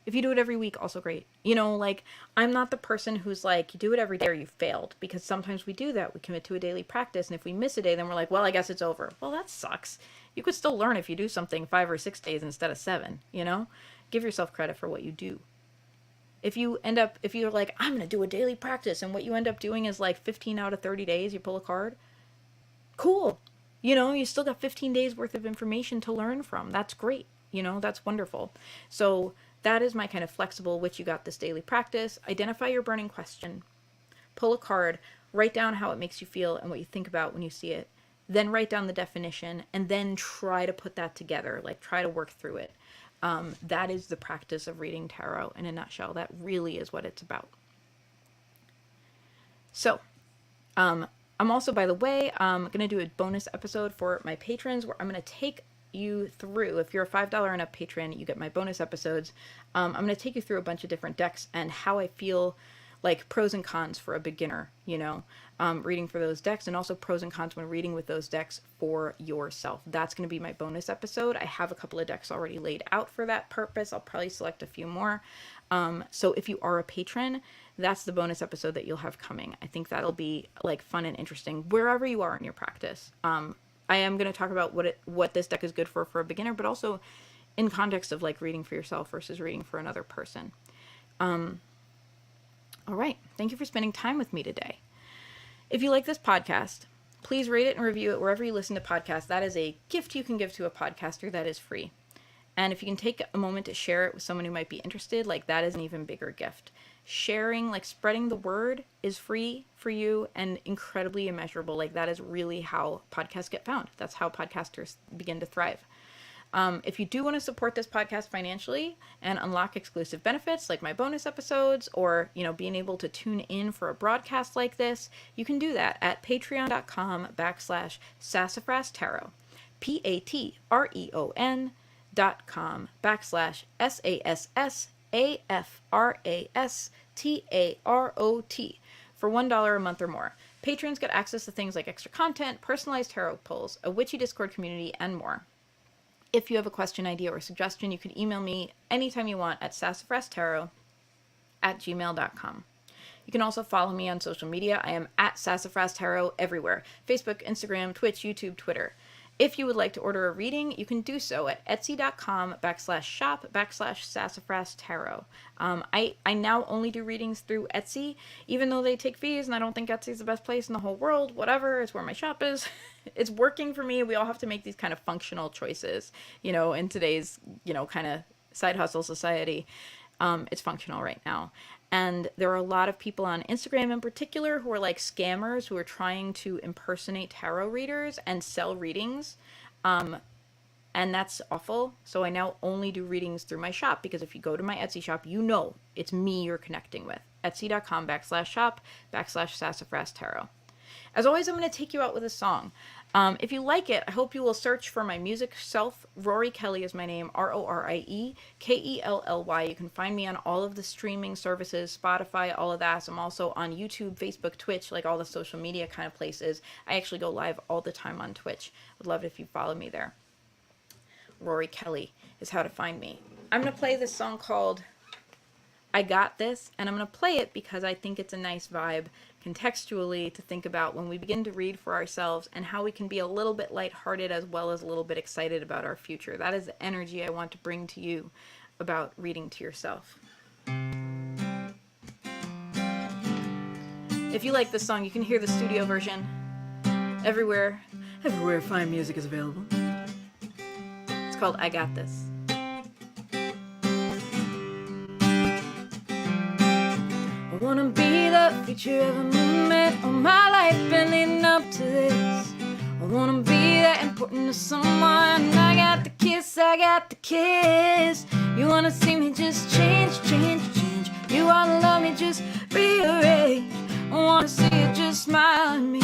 If you do it every week, also great. Like, I'm not the person who's like, you do it every day or you failed. Because sometimes we do that. We commit to a daily practice. And if we miss a day, then we're like, well, I guess it's over. Well, that sucks. You could still learn if you do something 5 or 6 days instead of 7, Give yourself credit for what you do. If you're like, I'm going to do a daily practice, and what you end up doing is like 15 out of 30 days, you pull a card. Cool. You still got 15 days worth of information to learn from. That's great. That's wonderful. So that is my kind of flexible, which you got this daily practice. Identify your burning question, pull a card, write down how it makes you feel and what you think about when you see it. Then write down the definition and then try to put that together, like try to work through it. That is the practice of reading tarot in a nutshell. That really is what it's about. So, I'm also, by the way, going to do a bonus episode for my patrons where I'm going to take you through, if you're a $5 and up patron, you get my bonus episodes. I'm going to take you through a bunch of different decks and how I feel like pros and cons for a beginner, reading for those decks, and also pros and cons when reading with those decks for yourself. That's going to be my bonus episode. I have a couple of decks already laid out for that purpose. I'll probably select a few more. So if you are a patron, that's the bonus episode that you'll have coming. I think that'll be like fun and interesting wherever you are in your practice. I am going to talk about what this deck is good for a beginner, but also in context of like reading for yourself versus reading for another person. All right. Thank you for spending time with me today. If you like this podcast, please rate it and review it wherever you listen to podcasts. That is a gift you can give to a podcaster that is free. And if you can take a moment to share it with someone who might be interested, like that is an even bigger gift. Sharing, like spreading the word, is free for you and incredibly immeasurable. Like that is really how podcasts get found. That's how podcasters begin to thrive. If you do want to support this podcast financially and unlock exclusive benefits like my bonus episodes or, being able to tune in for a broadcast like this, you can do that at patreon.com/Sassafras Tarot. patreon.com/SassafrasTarot for $1 a month or more. Patrons get access to things like extra content, personalized tarot polls, a witchy Discord community, and more. If you have a question, idea, or suggestion, you can email me anytime you want at sassafrastarot@gmail.com. You can also follow me on social media. I am at Sassafras Tarot everywhere: Facebook, Instagram, Twitch, YouTube, Twitter. If you would like to order a reading, you can do so at etsy.com/shop/Sassafras Tarot. I now only do readings through Etsy, even though they take fees, and I don't think Etsy is the best place in the whole world. Whatever, it's where my shop is. It's working for me. We all have to make these kind of functional choices, in today's, kind of side hustle society. It's functional right now. And there are a lot of people on Instagram in particular who are like scammers who are trying to impersonate tarot readers and sell readings. And that's awful. So I now only do readings through my shop, because if you go to my Etsy shop, it's me you're connecting with. Etsy.com/shop/Sassafras Tarot. As always, I'm going to take you out with a song. If you like it, I hope you will search for my music self. Rorie Kelly is my name, RorieKelly. You can find me on all of the streaming services, Spotify, all of that. I'm also on YouTube, Facebook, Twitch, like all the social media kind of places. I actually go live all the time on Twitch. Would love it if you follow me there. Rorie Kelly is how to find me. I'm going to play this song called I Got This, and I'm going to play it because I think it's a nice vibe contextually to think about when we begin to read for ourselves, and how we can be a little bit lighthearted as well as a little bit excited about our future. That is the energy I want to bring to you about reading to yourself. If you like this song, you can hear the studio version everywhere fine music is available. It's called I Got This. I wanna be the feature of a moment of my life been leading up to this. I wanna be that important to someone. I got the kiss, I got the kiss. You wanna see me just change. You wanna love me, just rearrange. I wanna see you just smile at me.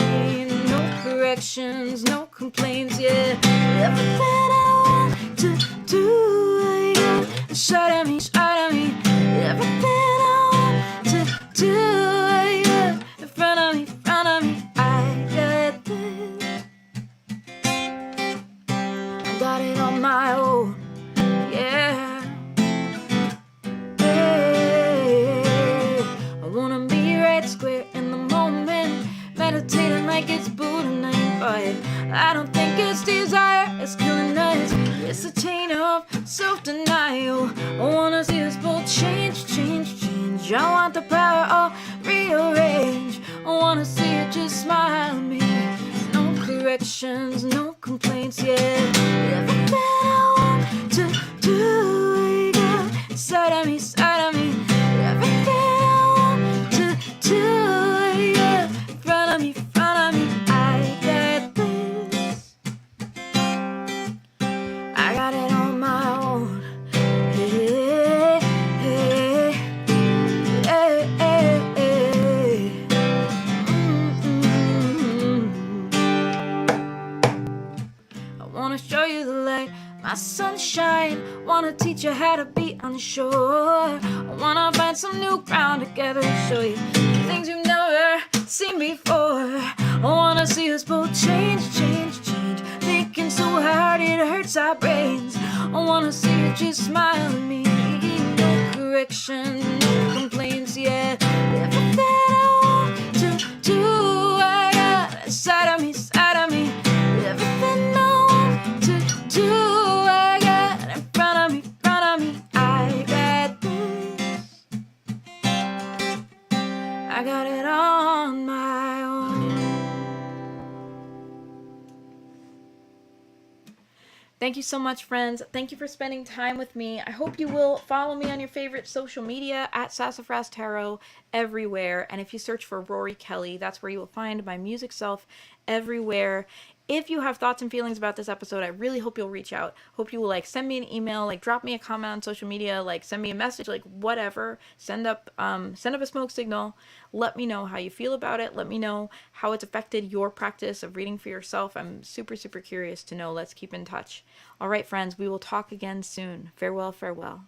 No corrections, no complaints, yeah. Everything I want to do, yeah. Shout at me. Everything do, yeah. In front of me, I got this. I got it on my own, yeah. I wanna be right square in the moment, meditating like it's Buddha night, but I don't think it's desire, it's killing us. It's a chain of self-denial. I wanna see us both change. I want the power, I'll rearrange. I wanna see you just smile at me. No corrections, no complaints, yeah. Everything I want to do, yeah. Side of me. Everything I want to do, yeah. In front of me, I got this. I got it on my own. Show you the light, my sunshine. Wanna teach you how to be unsure. I wanna find some new ground together and show you things you've never seen before. I wanna see us both change. Thinking so hard it hurts our brains. I wanna see you just smile at me. No correction, no complaints, yeah. Everything I want to do, I got inside of me. Everything I do, I got in front of me, I got this. I got it on my own. Thank you so much, friends. Thank you for spending time with me. I hope you will follow me on your favorite social media at Sassafras Tarot everywhere. And if you search for Rorie Kelly, that's where you will find my music self everywhere. If you have thoughts and feelings about this episode, I really hope you'll reach out. Hope you will send me an email, drop me a comment on social media, send me a message, whatever. Send up a smoke signal. Let me know how you feel about it. Let me know how it's affected your practice of reading for yourself. I'm super, super curious to know. Let's keep in touch. All right, friends, we will talk again soon. Farewell, farewell.